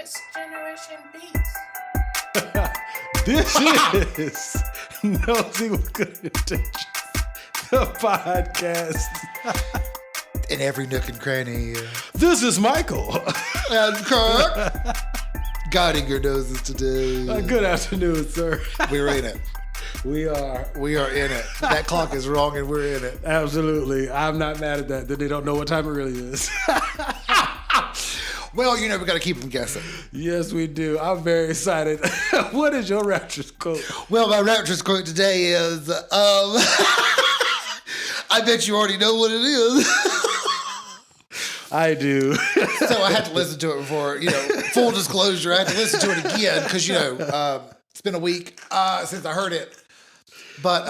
Next Generation Beats. This is Nosey with Good Intentions, the podcast. In every nook and cranny. This is Michael. And Kirk. Guiding your noses today. Good afternoon, sir. We're in it. We are in it. That clock is wrong and we're in it. absolutely. I'm not mad at that they don't know what time it really is. Well, we got to keep them guessing. Yes, we do. I'm very excited. What is your raptress quote? Well, my raptress quote today is, I bet you already know what it is. I do. So I had to listen to it before, full disclosure, I had to listen to it again because, it's been a week since I heard it. But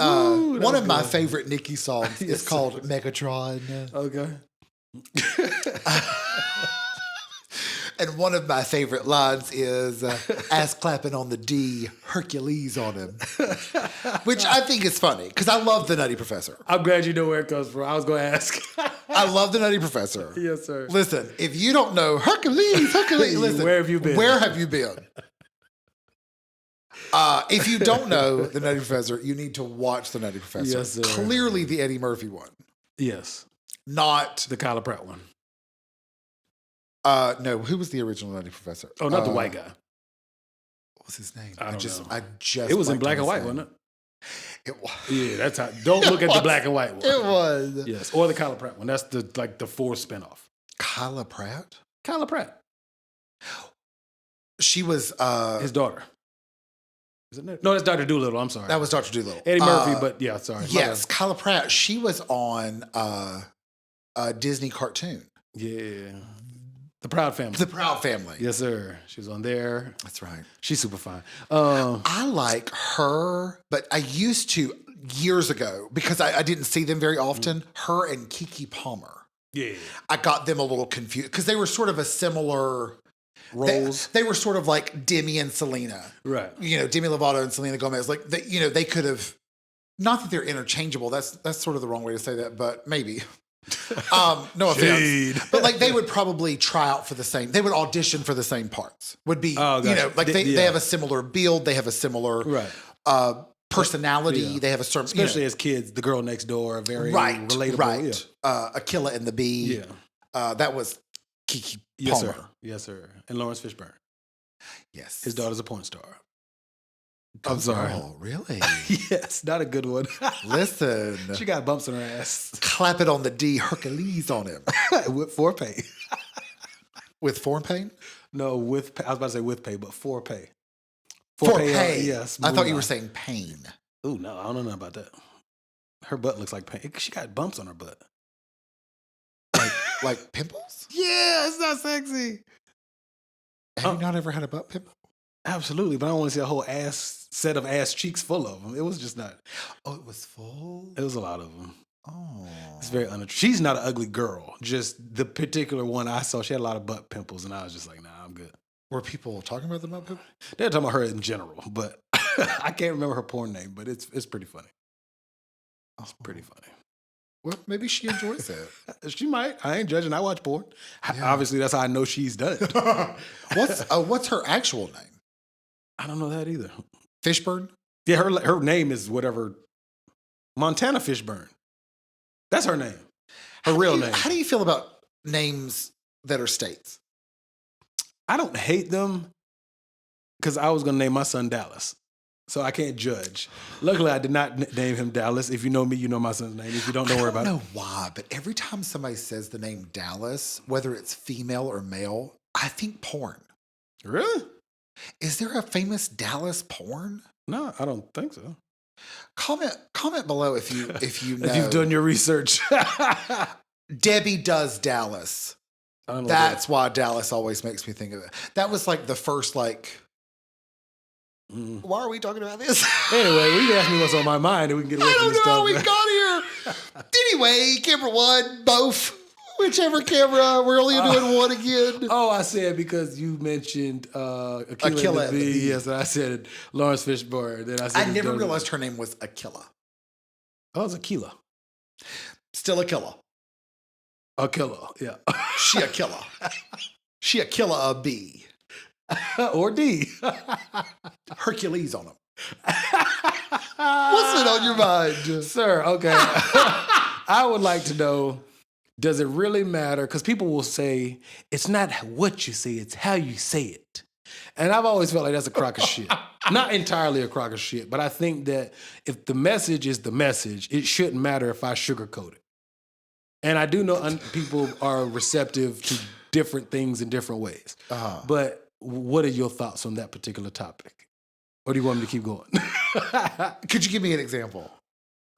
one of my favorite Nicki songs is called Megatron. Okay. And one of my favorite lines is ass clapping on the D, Hercules on him. Which I think is funny because I love the Nutty Professor. I'm glad you know where it comes from. I was going to ask. I love the Nutty Professor. Yes, sir. Listen, if you don't know Hercules, listen. Where have you been? Where have you been? If you don't know the Nutty Professor, you need to watch the Nutty Professor. Yes, sir. Clearly the Eddie Murphy one. Yes. Not The Kyla Pratt one. no, who was the original Nutty Professor? Oh, not the white guy. What was his name? I don't know. Just It was in liked black his and white, name. wasn't it? It was. Yeah, that's how. Don't look at the black and white one. It was. Yes, or the Kyla Pratt one. That's the fourth spinoff. Kyla Pratt? Kyla Pratt, She was his daughter. Isn't it? No, that's Dr. Doolittle. I'm sorry. that was Dr. Doolittle. Eddie Murphy, but yeah, sorry. Yes, Kyla Pratt. She was on a Disney cartoon. Yeah. The Proud Family. The Proud Family. Yes, sir. She was on there. That's right. She's super fine. I like her, but I used to years ago because I didn't see them very often. Her and Keke Palmer. Yeah. I got them a little confused because they were sort of a similar Roles. They were sort of like Demi and Selena. Right. Demi Lovato and Selena Gomez. Like they could have. Not that they're interchangeable. That's sort of the wrong way to say that, but maybe. No offense. But like they would probably try out for the same. They would audition for the same parts. Would be gotcha. They have a similar build. They have a similar personality. Yeah. They have a certain Especially as kids, the girl next door, very relatable. Right. Yeah. Aquila and the Bee. Yeah. That was Keke Yes, Palmer. sir. Yes, sir. And Lawrence Fishburne. Yes. His daughter's a porn star. Good I'm sorry. girl, really? Yes, not a good one. Listen. She got bumps on her ass. Clap it on the D, Hercules on him. With foreplay. With form pain? No, with pay. I was about to say with pay, but foreplay. Foreplay. Yes. I thought you were saying pain. Oh, no, I don't know about that. Her butt looks like pain. She got bumps on her butt. Like pimples? Yeah, it's not sexy. Have you not ever had a butt pimple? Absolutely, but I don't want to see a whole set of ass cheeks full of them. It was just not. Oh, it was full? It was a lot of them. Oh. It's very unattractive. She's not an ugly girl. Just the particular one I saw, she had a lot of butt pimples, and I was just like, nah, I'm good. Were people talking about the butt pimple? They're talking about her in general, but I can't remember her porn name, but it's pretty funny. It's pretty funny. Well, maybe she enjoys it. She might. I ain't judging. I watch porn. Yeah. Obviously, that's how I know she's done it. What's her actual name? I don't know that either. Fishburne? Yeah, her name is whatever. Montana Fishburne. That's her name. Her real name. How do you feel about names that are states? I don't hate them because I was going to name my son Dallas. So I can't judge. Luckily, I did not name him Dallas. If you know me, you know my son's name. If you don't worry about it. I don't know why, but every time somebody says the name Dallas, whether it's female or male, I think porn. Really? Is there a famous Dallas porn? No, I don't think so. Comment below if you know. If you've done your research. Debbie Does Dallas. I don't know That's why Dallas always makes me think of it. That was like the first Why are we talking about this? Anyway, we can ask me what's on my mind and we can get away from this stuff. I don't know how we got here. Anyway, camera one, both. Whichever camera, we're only doing one again. Oh, I said because you mentioned Aquila and the Bee. Yes, and I said Lawrence Fishburne. Then I said I never realized her name was Aquila. Oh, it's Aquila. Still Aquila. Aquila, yeah. She Aquila. She Aquila a bee. or D. Hercules on them. What's it on your mind? Sir, okay. I would like to know, does it really matter? Because people will say, it's not what you say, it's how you say it. And I've always felt like that's a crock of shit. Not entirely a crock of shit, but I think that if the message is the message, it shouldn't matter if I sugarcoat it. And I do know people are receptive to different things in different ways. But what are your thoughts on that particular topic? Or do you want me to keep going? Could you give me an example?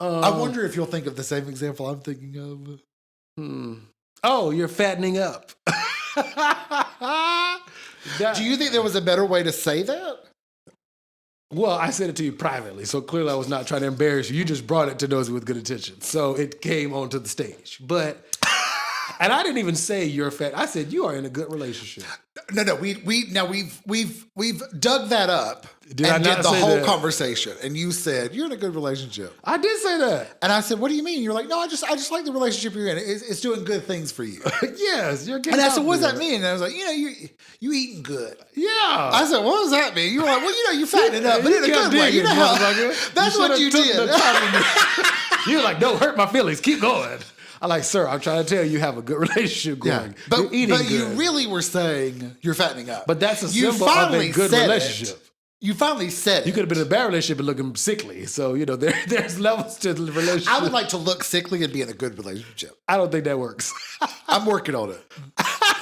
I wonder if you'll think of the same example I'm thinking of. Oh, you're fattening up. Do you think there was a better way to say that? Well, I said it to you privately, so clearly I was not trying to embarrass you. You just brought it to Nosey with good intentions. So it came onto the stage. And I didn't even say you're fat. I said you are in a good relationship. No. We've dug that up did the whole conversation. And you said you're in a good relationship. I did say that. And I said, what do you mean? You're like, no, I just like the relationship you're in. It's doing good things for you. Yes, you're getting. And I said, what does that mean? And I was like, you eating good. Yeah. I said, what does that mean? You were like, well, you're fattening up, but in a good way. You know how that's what you did. You're like, don't hurt my feelings. Keep going. I'm like, sir, I'm trying to tell you have a good relationship going. But, you're eating good. You really were saying you're fattening up. But that's a symbol of a good relationship. You finally said it. You could have been in a bad relationship and looking sickly. So, there's levels to the relationship. I would like to look sickly and be in a good relationship. I don't think that works. I'm working on it.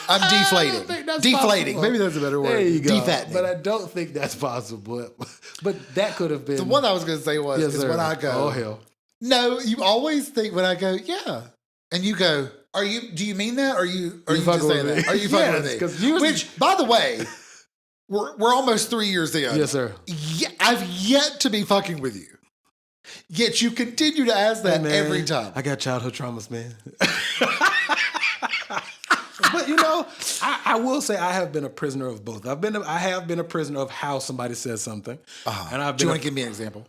I'm deflating. Deflating. Possible. Maybe that's a better word. There you go. Defattening. But I don't think that's possible. But that could have been. The one I was going to say was when I go. Oh, hell. No, you always think when I go, yeah. And you go, do you mean that? Or are you just saying that? Are you fucking with me? Which, by the way, we're almost 3 years in. Yes, sir. Yeah, I've yet to be fucking with you. Yet you continue to ask that every time. I got childhood traumas, man. But I will say I have been a prisoner of both. I have been a prisoner of how somebody says something. And do you want to give me an example?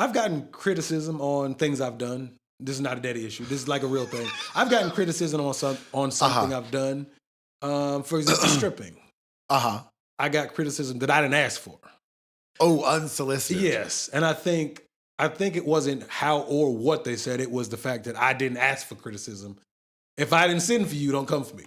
I've gotten criticism on things I've done. This is not a daddy issue. This is like a real thing. I've gotten criticism on something I've done. For example, stripping. I got criticism that I didn't ask for. Oh, unsolicited. Yes, and I think it wasn't how or what they said. It was the fact that I didn't ask for criticism. If I didn't send for you, don't come for me.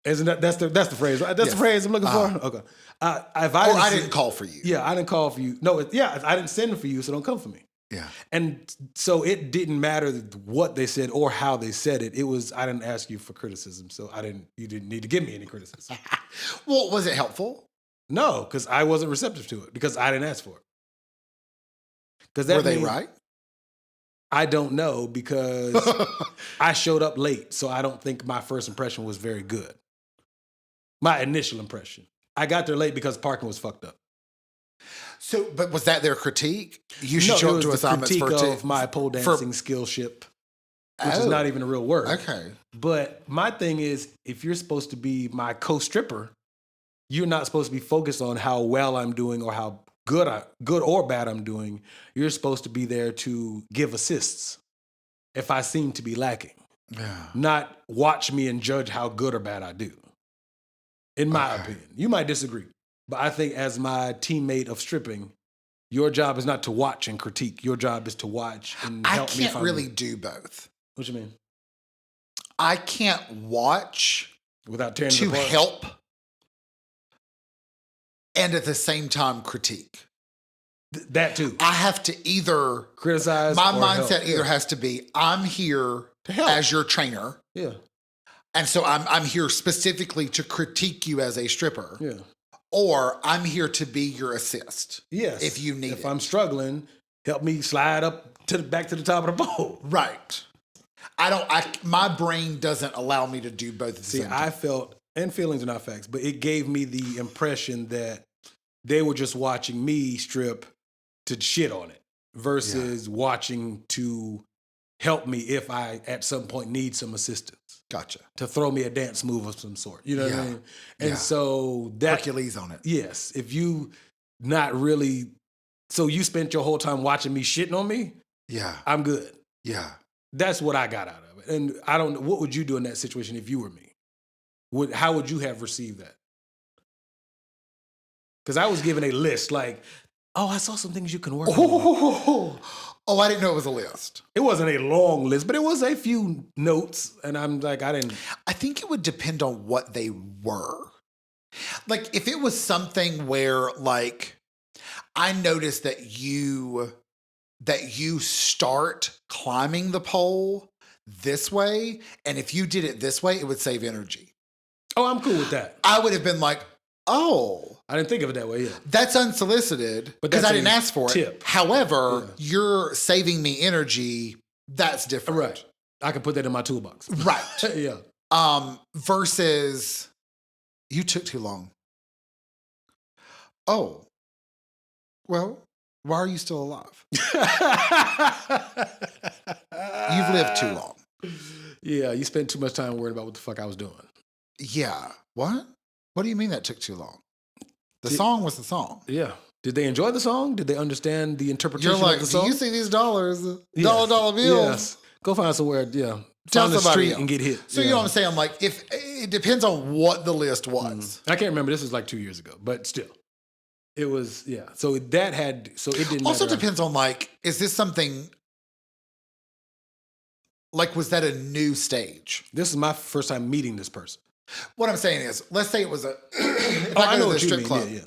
Isn't that's the phrase? Right? That's the phrase I'm looking for. Okay. I didn't call for you. Yeah, I didn't call for you. No, I didn't send for you, so don't come for me. Yeah. And so it didn't matter what they said or how they said it. It was I didn't ask you for criticism, so you didn't need to give me any criticism. Well, was it helpful? No, because I wasn't receptive to it because I didn't ask for it. Were they right? I don't know because I showed up late, so I don't think my first impression was very good. My initial impression. I got there late because parking was fucked up. So, but was that their critique? You should show up to assignments for of my pole dancing skillship, which is not even a real word. Okay. But my thing is, if you're supposed to be my co-stripper, you're not supposed to be focused on how well I'm doing or how good or bad I'm doing. You're supposed to be there to give assists if I seem to be lacking. Yeah. Not watch me and judge how good or bad I do. In my opinion. You might disagree. But I think as my teammate of stripping, your job is not to watch and critique. Your job is to watch and help me. I can't really do both. What you mean? I can't watch without tearing to it apart. Help and at the same time critique. That too. I have to either criticize. My mindset either has to be I'm here to help as your trainer. Yeah. And so I'm here specifically to critique you as a stripper. Yeah. Or I'm here to be your assist. Yes. If you need it. If I'm struggling, help me slide up back to the top of the pole. Right. My brain doesn't allow me to do both at the same time. I felt, and feelings are not facts, but it gave me the impression that they were just watching me strip to shit on it versus watching to help me if I at some point need some assistance. Gotcha. To throw me a dance move of some sort. You know what I mean? And so that Hercules on it. Yes. If you not really, so you spent your whole time watching me shitting on me? Yeah. I'm good. Yeah. That's what I got out of it. And I don't know, what would you do in that situation if you were me? How would you have received that? Because I was given a list like, oh, I saw some things you can work on. Oh, I didn't know it was a list. It wasn't a long list, but it was a few notes. And I'm like, I didn't. I think it would depend on what they were. Like, if it was something where, like, I noticed that you start climbing the pole this way, and if you did it this way, it would save energy. Oh, I'm cool with that. I would have been like, oh. I didn't think of it that way, yeah. That's unsolicited because I didn't ask for it. Tip. However, you're saving me energy. That's different. Right. I can put that in my toolbox. Right. Yeah. Versus, you took too long. Oh. Well, why are you still alive? You've lived too long. Yeah, you spent too much time worrying about what the fuck I was doing. Yeah. What? What do you mean that took too long? The song was the song. Yeah. Did they enjoy the song? Did they understand the interpretation You're like, of the song? do you see these dollars? Yes. Dollar bills? Yes. Go find somewhere, yeah. Tell Find the somebody street else. and get hit. So you know what I'm saying? Like, if it depends on what the list was. I can't remember. This was like 2 years ago, but still. It was, yeah. So it didn't Also matter. depends on, like, is this something, like, was that a new stage? This is my first time meeting this person. What I'm saying is, let's say it was a, if I know to the what you strip mean. club, Yeah.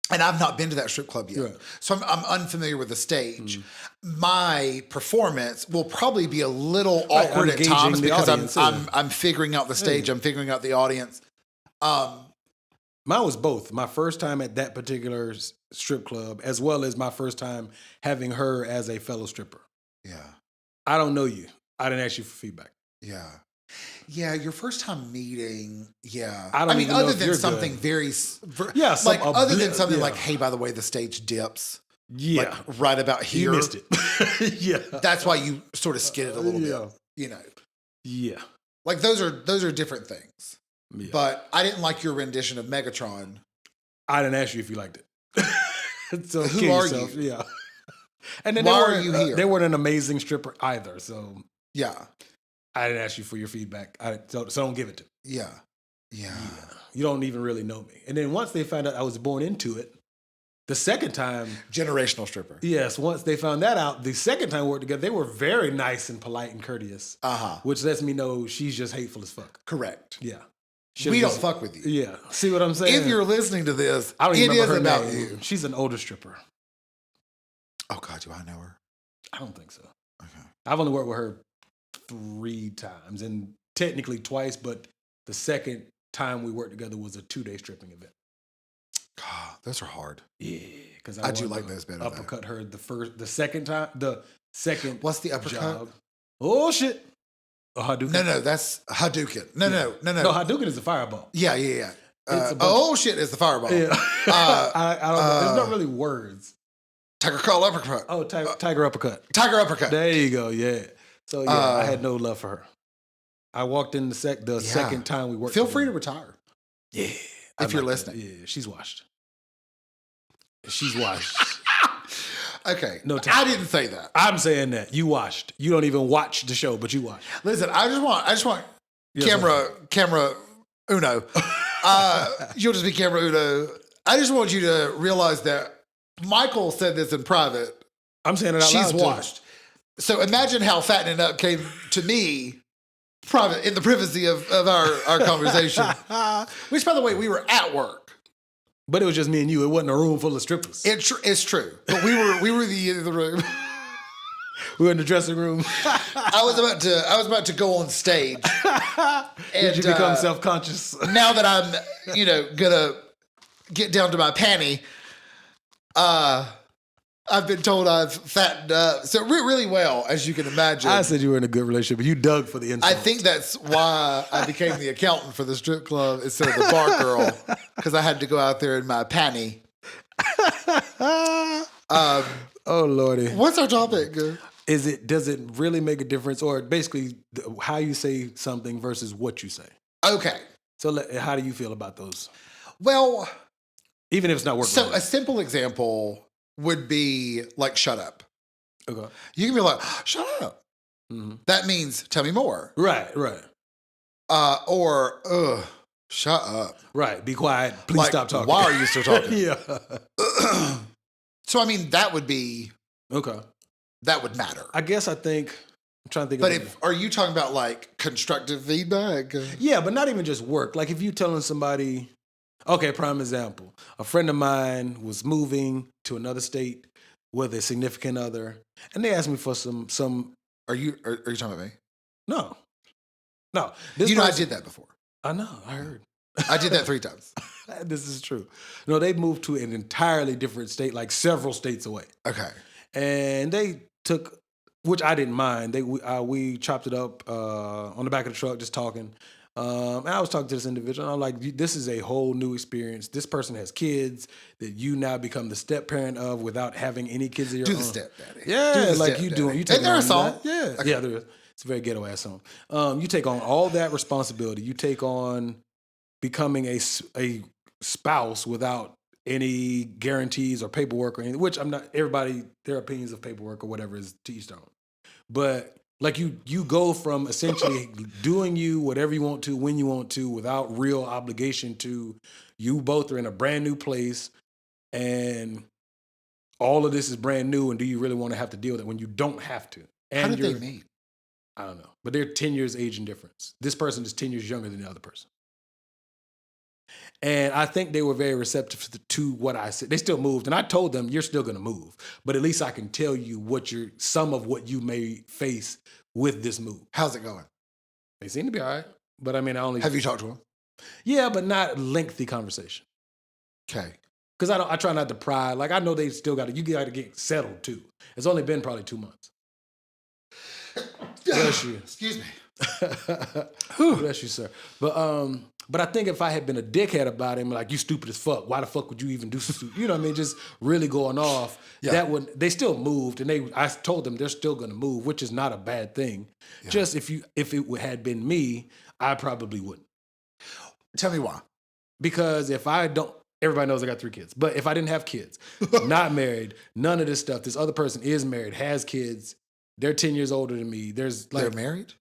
and I've not been to that strip club yet. Right. So I'm unfamiliar with the stage. My performance will probably be a little awkward at engaging times the because audience, I'm figuring out the stage. I'm figuring out the audience. Mine was both. My first time at that particular strip club, as well as my first time having her as a fellow stripper. Yeah. I don't know you. I didn't ask you for feedback. Yeah. Yeah, your first time meeting, yeah. I don't mean, even know other if than you're something good. very, Yeah, like other than something yeah. like, hey, by the way, the stage dips. Yeah. Like right about here. You missed it. Yeah. That's why you sort of skidded a little Yeah. bit, you know. Yeah. Like those are different things. Yeah. But I didn't like your rendition of Megatron. I didn't ask you if you liked it. So Who kill are yourself. you? Yeah. And then Why they are weren't, you here? They weren't an amazing stripper either. So Yeah. I didn't ask you for your feedback. So don't give it to me. Yeah. Yeah. You don't even really know me. And then once they found out I was born into it, the second time, Generational stripper. yes, once they found that out, the second time we worked together, they were very nice and polite and courteous, Uh-huh. which lets me know she's just hateful as fuck. Correct. Yeah. We don't fuck with you. Yeah. See what I'm saying? If you're listening to this, I don't it even is remember her about name. you. She's an older stripper. Oh, God, do I know her? I don't think so. Okay. I've only worked with her 3 times, and technically twice, but the second time we worked together was a 2-day stripping event. God, those are hard. Yeah, because I do like those better, though. Uppercut her the second time. What's the uppercut? job. Oh shit! A Hadouken. No, that's Hadouken. No. No, Hadouken is a fireball. Yeah. It's a bunch Oh, shit, it's the fireball. Yeah. I don't know. There's not really words. Tiger Call uppercut. Oh, tiger uppercut. Tiger uppercut. There you go. Yeah. So yeah, I had no love for her. I walked in the second time we worked. Feel free to together. retire. Yeah. If you're that. listening. Yeah, she's washed. She's washed. Okay. No time. I didn't say that. I'm saying that. You watched. You don't even watch the show, but you watched. Listen, I just want Yes, camera uno. You'll just be camera uno. I just want you to realize that Michael said this in private. I'm saying it out loud. She's too. washed. So imagine how fattening up came to me private in the privacy of our conversation. Which, by the way, we were at work. But it was just me and you. It wasn't a room full of strippers. It's true. But we were the room. We were in the dressing room. I was about to go on stage. Did you become self-conscious? Now that I'm, gonna get down to my panty, I've been told I've fattened up. So really well, as you can imagine. I said you were in a good relationship, but you dug for the insult. I think that's why I became the accountant for the strip club instead of the bar girl, because I had to go out there in my panty. Oh Lordy. What's our topic? Does it really make a difference, or basically how you say something versus what you say? Okay. So how do you feel about those? Well, Even if it's not working. so a simple example would be like, shut up. Okay. You can be like, shut up. Mm-hmm. That means tell me more. Right. Shut up. Right. Be quiet. Please stop talking. Why are you still talking? Yeah. So, I mean, that would be... Okay. That would matter. I guess I'm trying to think but are you talking about like constructive feedback? Yeah, but not even just work. Like if you telling somebody, okay, prime example. A friend of mine was moving to another state with a significant other, and they asked me for some. Are you talking about me? No. I did that before. I know. I heard. I did that 3 times. This is true. No, they moved to an entirely different state, like several states away. Okay. And they took, which I didn't mind. We chopped it up on the back of the truck, just talking. And I was talking to this individual, and I'm like, this is a whole new experience. This person has kids that you now become the step parent of without having any kids of your own. Do the step daddy. Yeah, like you do. You take Isn't there a song? Yeah, okay. Yeah, there is. It's a very ghetto ass song. You take on all that responsibility. You take on becoming a spouse without any guarantees or paperwork or anything, which I'm not, everybody, their opinions of paperwork or whatever is to each their own. But like you go from essentially doing whatever you want to, when you want to, without real obligation to, you both are in a brand new place and all of this is brand new, and do you really want to have to deal with it when you don't have to? And how did they meet? I don't know. But they're 10 years age in difference. This person is 10 years younger than the other person. And I think they were very receptive to what I said. They still moved. And I told them, you're still going to move. But at least I can tell you some of what you may face with this move. How's it going? They seem to be all right. But I mean, Have you talked to them? Yeah, but not lengthy conversation. Okay. Because I try not to pry. Like, I know they still you got to get settled too. It's only been probably 2 months. Bless you. Excuse me. Bless you, sir. But I think if I had been a dickhead about him, like, you stupid as fuck, why the fuck would you even do something? You know what I mean? Just really going off. Yeah. They still moved, and I told them they're still going to move, which is not a bad thing. Yeah. Just if it had been me, I probably wouldn't. Tell me why. Because if I don't, everybody knows I got 3 kids. But if I didn't have kids, not married, none of this stuff, this other person is married, has kids, they're 10 years older than me. They're married?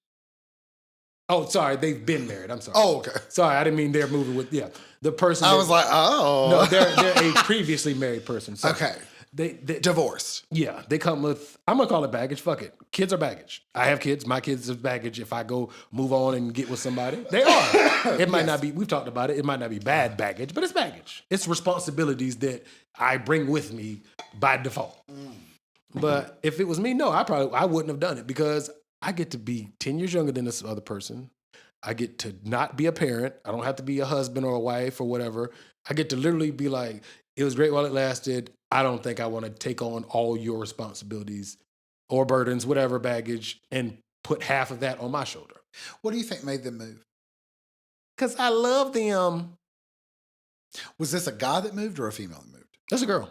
Oh, sorry, they've been married. I'm sorry. Oh, okay. Sorry, I didn't mean they're moving with, the person. I was like, oh. No, they're a previously married person. So okay. They divorced. Yeah, they come with, I'm going to call it baggage. Fuck it. Kids are baggage. I have kids. My kids are baggage. If I go move on and get with somebody, they are. It might not be, we've talked about it, it might not be bad baggage, but it's baggage. It's responsibilities that I bring with me by default. But if it was me, no, I wouldn't have done it, because I get to be 10 years younger than this other person. I get to not be a parent. I don't have to be a husband or a wife or whatever. I get to literally be like, it was great while it lasted. I don't think I want to take on all your responsibilities or burdens, whatever, baggage, and put half of that on my shoulder. What do you think made them move? Because I love them. Was this a guy that moved or a female that moved? That's a girl.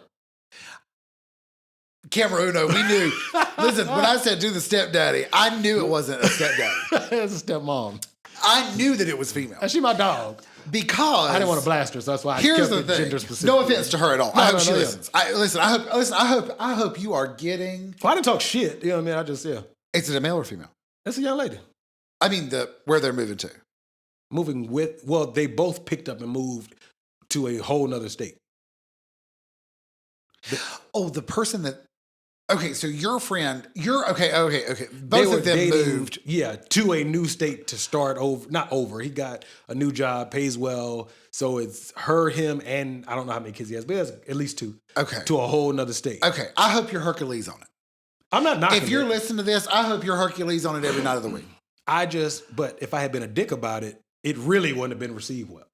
Camera Uno, we knew. Listen, when I said do the stepdaddy, I knew it wasn't a stepdaddy. It's a stepmom. I knew that it was female. And she my dog. Because I didn't want to blast her, so that's why I kept it gender specific. No offense to her at all. I hope she listens. Yeah. I hope you are getting. Well, I didn't talk shit. You know what I mean? Is it a male or female? It's a young lady. I mean, where they're moving to. They both picked up and moved to a whole nother state. The person that. Okay, so your friend, okay. Both of them moved. Yeah, to a new state to start over. Not over. He got a new job, pays well. So it's her, him, and I don't know how many kids he has, but he has at least 2. Okay. To a whole nother state. Okay, I hope you're Hercules on it. I'm not knocking If you're listening to this, I hope you're Hercules on it every night of the week. But if I had been a dick about it, it really wouldn't have been received well.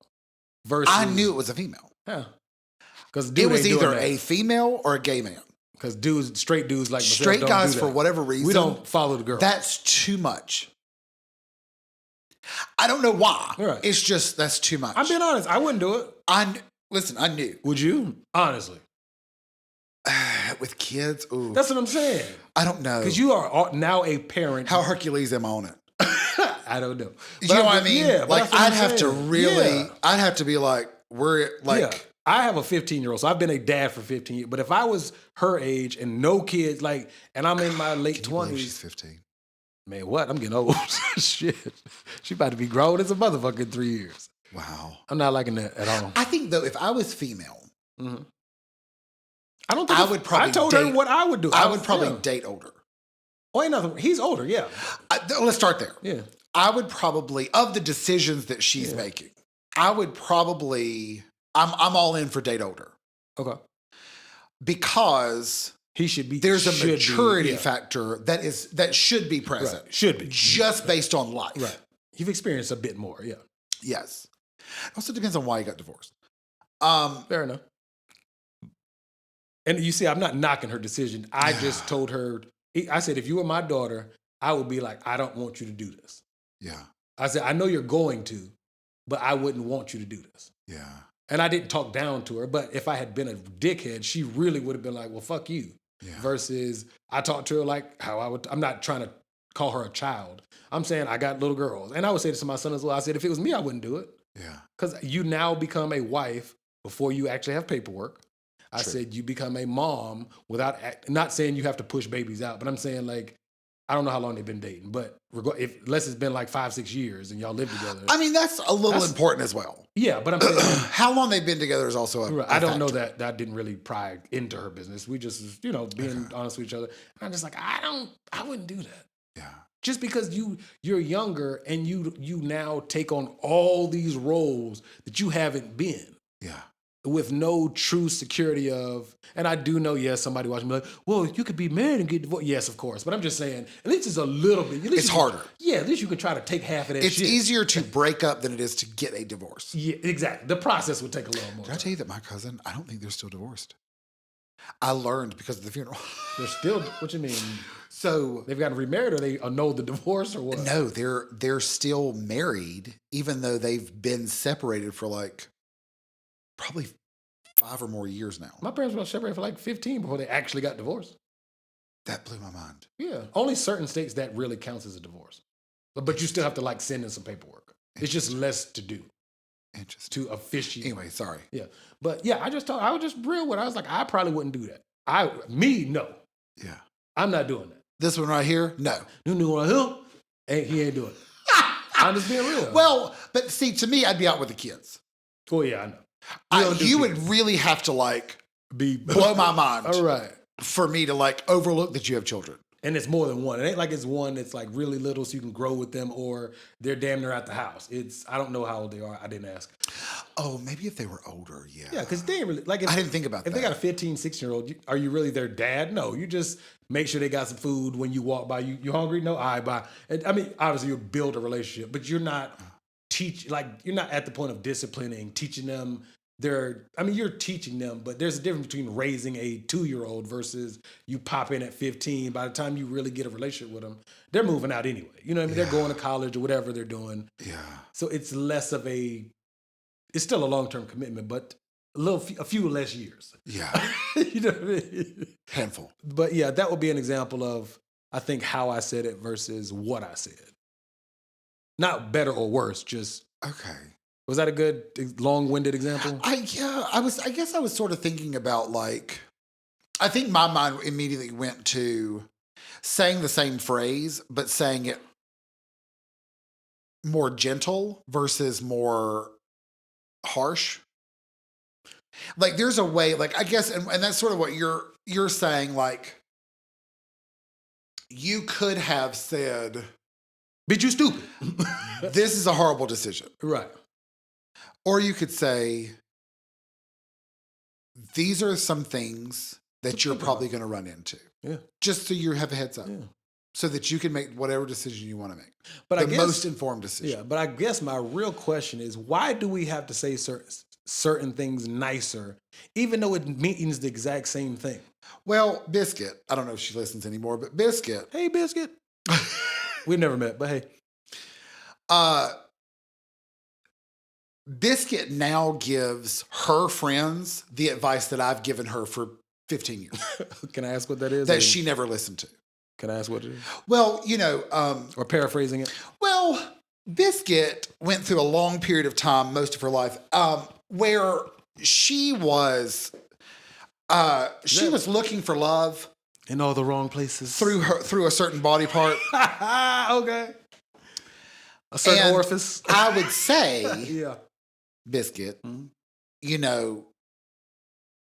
Versus, I knew it was a female. Yeah. Because it was either a female or a gay man. Because straight dudes like myself straight don't guys do that. for whatever reason, we don't follow the girl. That's too much. I don't know why. Right. It's just that's too much. I'm being honest. I wouldn't do it. Listen. I knew. Would you? Honestly, with kids. Ooh. That's what I'm saying. I don't know, because you are now a parent. How Hercules am I on it? I don't know. You know what I mean? Yeah, like I'd have to really. Yeah. I'd have to be like, we're like. Yeah. I have a 15-year-old, so I've been a dad for 15 years. But if I was her age and no kids, and I'm in my late 20s. She's 15. Man, what? I'm getting old. Shit. She about to be grown as a motherfucker in 3 years. Wow. I'm not liking that at all. I think, though, if I was female, I don't think I would probably I told her what I would do. I would probably date older. Oh, ain't nothing. He's older, yeah. Let's start there. Yeah. I would probably, of the decisions that she's making, I would probably, I'm all in for date older. Okay. Because he should be. There's a maturity factor that should be present. Right. Should be. Just based on life. Right. You've experienced a bit more, yeah. Yes. It also depends on why you got divorced. Fair enough. And you see, I'm not knocking her decision. I just told her, I said, if you were my daughter, I would be like, I don't want you to do this. Yeah. I said, I know you're going to, but I wouldn't want you to do this. Yeah. And I didn't talk down to her, but if I had been a dickhead, she really would have been like, well, fuck you. Yeah. Versus I talked to her like how I would, I'm not trying to call her a child. I'm saying I got little girls. And I would say this to my son as well. I said, if it was me, I wouldn't do it. Yeah. Because you now become a wife before you actually have paperwork. I said you become a mom without, not saying you have to push babies out, but I'm saying like, I don't know how long they've been dating, but unless it's been like 5-6 years and y'all live together. I mean, that's a little important as well. Yeah, but I'm saying how long they've been together is also a I don't know that didn't really pry into her business. We just, being honest with each other. And I'm just like, I wouldn't do that. Yeah. Just because you're younger and you now take on all these roles that you haven't been. Yeah. With no true security of, and I do know, yes, somebody watching me like, well, you could be married and get divorced. Yes, of course. But I'm just saying, at least it's a little bit. It's harder. At least you could try to take half of that It's shit. easier to break up than it is to get a divorce. Yeah, exactly. The process would take a little more. Did I tell you that my cousin, I don't think they're still divorced. I learned because of the funeral. They're still, what you mean? So they've gotten remarried or they annulled the divorce or what? No, they're still married, even though they've been separated for like probably 5 or more years now. My parents were separated for like 15 before they actually got divorced. That blew my mind. Yeah. Only certain states that really counts as a divorce. But you still have to like send in some paperwork. It's just less to do. Interesting. To officiate. Anyway, sorry. Yeah. But yeah, I was just real with it. I was like, I probably wouldn't do that. No. Yeah. I'm not doing that. This one right here? No. New one right here? He ain't doing it. I'm just being real. Well, but see, to me, I'd be out with the kids. Oh, yeah, I know. You would really have to like blow my mind. All right. For me to like overlook that you have children. And it's more than one. It ain't like it's one that's like really little so you can grow with them or they're damn near at the house. I don't know how old they are. I didn't ask. Oh, maybe if they were older, yeah. Yeah, because they ain't really, like I didn't think about that. If they got a 15, 16-year-old, are you really their dad? No, you just make sure they got some food when you walk by. You hungry? No, all right, bye. I mean, obviously you build a relationship, but you're not you're not at the point of disciplining, teaching them. You're teaching them, but there's a difference between raising a 2-year-old versus you pop in at 15. By the time you really get a relationship with them, they're moving out anyway. You know what I mean? They're going to college or whatever they're doing. Yeah. So it's less of it's still a long-term commitment, but a few less years. Yeah. You know what I mean? Handful. But yeah, that would be an example of, I think, how I said it versus what I said. Not better or worse, just... Okay. Was that a good, long-winded example? I guess I was sort of thinking about like, I think my mind immediately went to saying the same phrase, but saying it more gentle versus more harsh. Like there's a way, like I guess, and that's sort of what you're saying, like you could have said, "Bitch, you stupid." This is a horrible decision. Right. Or you could say, these are some things that you're probably going to run into. Yeah. Just so you have a heads up. Yeah. So that you can make whatever decision you want to make. But the most informed decision. Yeah, but I guess my real question is, why do we have to say certain things nicer, even though it means the exact same thing? Well, Biscuit, I don't know if she listens anymore, but Biscuit. Hey, Biscuit. We've never met, but hey. Biscuit now gives her friends the advice that I've given her for 15 years. Can I ask what that is? That she never listened to. Can I ask what it is? Well, or paraphrasing it? Well, Biscuit went through a long period of time, most of her life, where she was looking for love In all the wrong places. through a certain body part. Okay. A certain And orifice. I would say, Yeah. Biscuit, Mm-hmm. you know,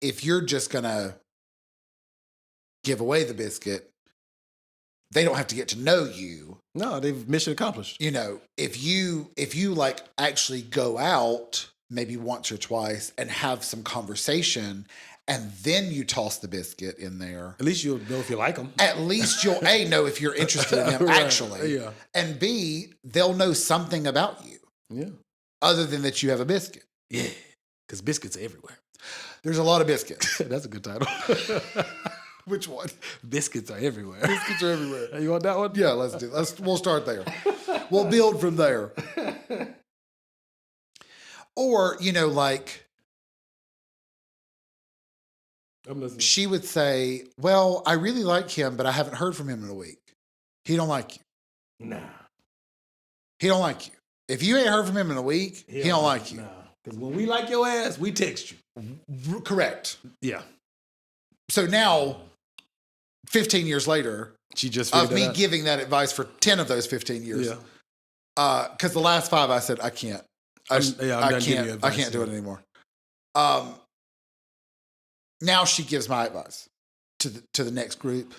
if you're just going to give away the biscuit, they don't have to get to know you. No, they've mission accomplished. You know, if you like actually go out maybe once or twice and have some conversation and then you toss the biscuit in there. At least you'll know if you like them. At least you'll A, know if you're interested in them Right. actually. Yeah. And B, they'll know something about you. Yeah. Other than that you have a biscuit. Yeah. Because biscuits are everywhere. There's a lot of biscuits. That's a good title. Which one? Biscuits are everywhere. Biscuits are everywhere. You want that one? Yeah, we'll start there. We'll build from there. Or, you know, like I'm listening. she would say, well, I really like him, but I haven't heard from him in a week. He don't like you. Nah. He don't like you. If you ain't heard from him in a week, he don't like you. Nah. Because when we like your ass, we text you. Correct. Yeah. So now, 15 years later, She just of figured me that out. giving that advice for 10 of those 15 years, Yeah. because the last 5 I said, I can't. I'm done giving you I advice, can't do yeah. it anymore. Now she gives my advice to the next group,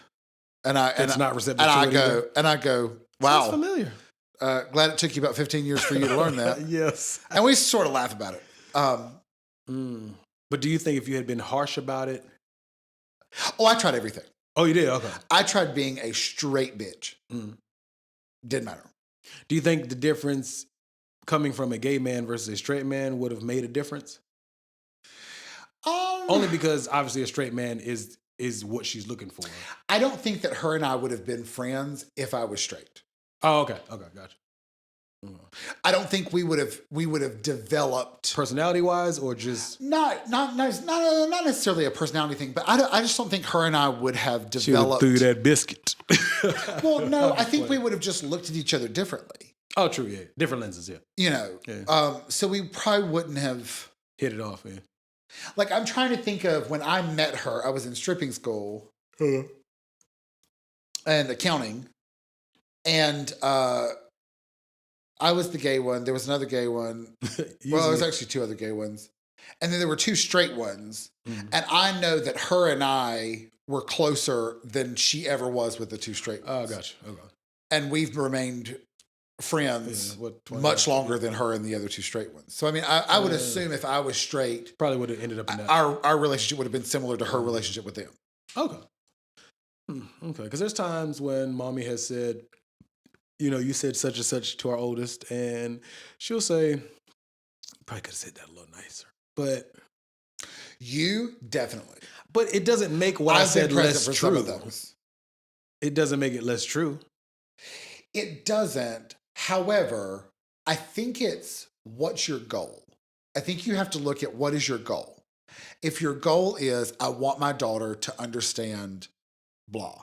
and It's not receptive and to I it go either. and I go, Sounds wow, familiar. glad it took you about 15 years for you to learn that, Yes. and we sort of laugh about it. But do you think if you had been harsh about it? Oh, I tried everything. Oh, you did? Okay. I tried being a straight bitch. Mm. Didn't matter. Do you think the difference coming from a gay man versus a straight man would have made a difference? Only because obviously a straight man is what she's looking for. I don't think that her and I would have been friends if I was straight. Oh, okay. Okay, gotcha. I don't think we would have developed Personality wise, or just not necessarily a personality thing, but I just don't think her and I would have she would developed through that biscuit. Well, no, I think we would have just looked at each other differently. Oh, true. Yeah, different lenses. Yeah, You know, Yeah. so we probably wouldn't have. hit it off. Yeah. Like, I'm trying to think of when I met her. I was in stripping school and accounting, and I was the gay one. There was another gay one. Well, there was actually 2 other gay ones. And then there were 2 straight ones. Mm-hmm. And I know that her and I were closer than she ever was with the 2 straight ones. Oh, gotcha. Okay. And we've remained friends Yeah, 20 much longer than her and the other 2 straight ones. So, I mean, I would assume if I was straight, Probably would have ended up in that. our relationship would have been similar to her relationship with them. Okay. Okay. Because there's times when mommy has said, you know, you said such and such to our oldest, and she'll say, probably could have said that a little nicer. But You definitely. it doesn't make what I I've been said less present for true. some of those. It doesn't make it less true. It doesn't. However, I think it's what's your goal? I think you have to look at what is your goal. If your goal is, I want my daughter to understand blah,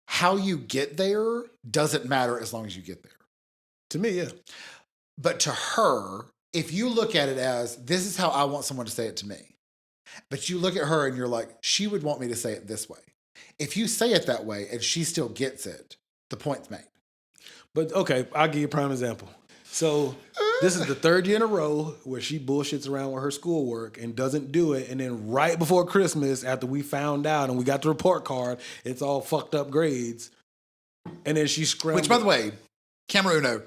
how you get there doesn't matter as long as you get there. To me, yeah. But to her, if you look at it as, this is how I want someone to say it to me, but you look at her and you're like, she would want me to say it this way. If you say it that way and she still gets it, the point's made. But okay, I'll give you a prime example. So this is the 3rd year in a row where she bullshits around with her schoolwork and doesn't do it. And then right before Christmas, after we found out and we got the report card, it's all fucked up grades. And then she scrambled. Which, by the way, Camera Uno,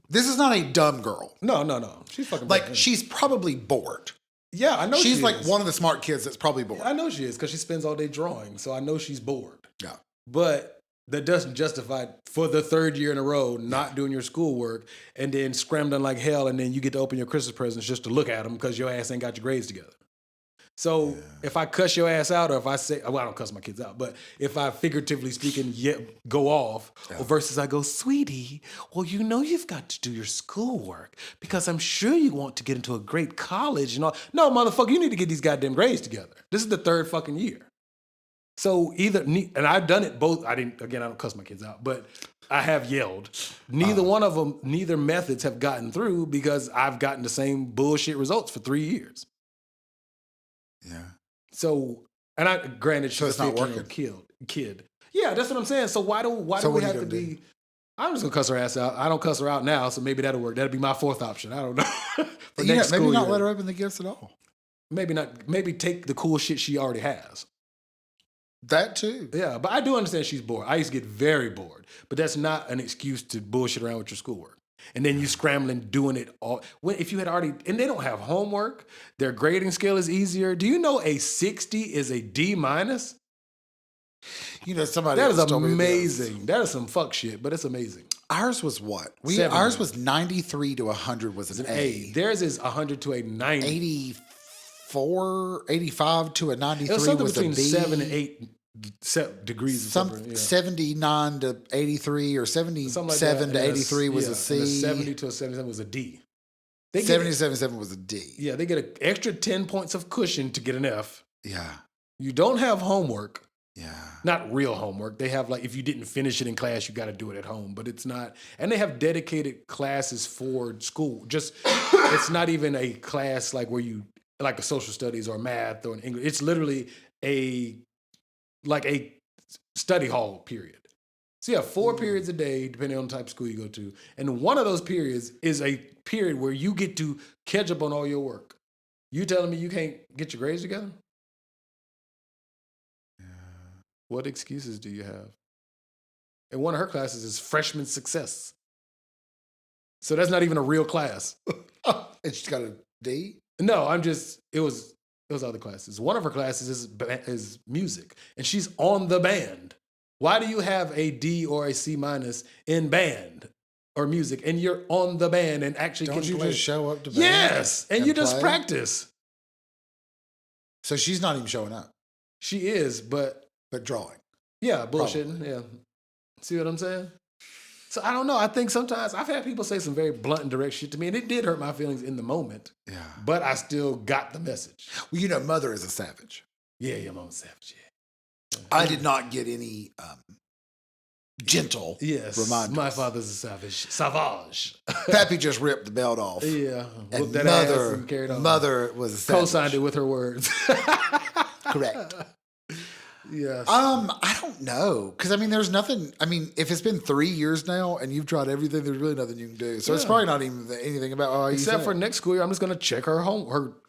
this is not a dumb girl. No. She's fucking Like, brilliant. she's probably bored. Yeah, I know She's she like is. one of the smart kids that's probably bored. I know she is because she spends all day drawing. So I know she's bored. Yeah. But that doesn't justify for the 3rd year in a row not doing your schoolwork and then scrambling like hell, and then you get to open your Christmas presents just to look at them because your ass ain't got your grades together. So if I cuss your ass out, or if I say, well, I don't cuss my kids out, but if I figuratively speaking go off, or versus I go, sweetie, well, you know you've got to do your schoolwork because I'm sure you want to get into a great college and all. No, motherfucker, you need to get these goddamn grades together. This is the 3rd fucking year. So and I've done it both. I don't cuss my kids out, but I have yelled. Neither one of them, neither methods have gotten through because I've gotten the same bullshit results for 3 years. Yeah. So And granted, she's it's a not 15-year-old kid. Yeah, that's what I'm saying. So why do we have to be? I'm just gonna cuss her ass out. I don't cuss her out now, so maybe that'll work. That'll be my fourth option. I don't know. For next maybe school not year. let her open the gifts at all. Maybe not. Maybe take the cool shit she already has. That too. Yeah, but I do understand she's bored. I used to get very bored, but that's not an excuse to bullshit around with your schoolwork. And then you scrambling doing it all. If you had already, and they don't have homework, their grading scale is easier. Do you know a 60 is a D minus? Somebody that is else told me amazing. That is some fuck shit, but it's amazing. Ours was what? 70. Ours was 93 to 100 was an A. Theirs is 100 to a 90. 85 to a 93 was a B. Between 7 and 8 degrees. 79 to 83 or 77 to 83 was a C. And a 70 to a 77 was a D. 70 to 77 was a D. Yeah, they get an extra 10 points of cushion to get an F. Yeah. You don't have homework. Yeah. Not real homework. They have if you didn't finish it in class, you got to do it at home. But it's not. And they have dedicated classes for school. It's not even a class where you, like a social studies or math or an English. It's literally a study hall period. So you have 4 periods a day, depending on the type of school you go to. And one of those periods is a period where you get to catch up on all your work. You telling me you can't get your grades together? Yeah. What excuses do you have? And one of her classes is freshman success. So that's not even a real class. And she's got a D? No, it was other classes. One of her classes is music, and she's on the band. Why do you have a D or a C minus in band or music, and you're on the band and actually Don't you play? just show up to band? Yes, and you just play? practice. So she's not even showing up. She is, but drawing. Yeah, bullshitting. Probably. Yeah. See what I'm saying? So I don't know. I think sometimes I've had people say some very blunt and direct shit to me, and it did hurt my feelings in the moment. Yeah. But I still got the message. Well, mother is a savage. Yeah, mama's savage. Yeah. I did not get any gentle reminders. My father's a savage. Pappy just ripped the belt off. Yeah. And mother was a savage. Co-signed it with her words. Correct. Yes. I don't know. Because, there's nothing. If it's been 3 years now and you've tried everything, there's really nothing you can do. So it's probably not even anything about how you Except for next school year, I'm just going to check her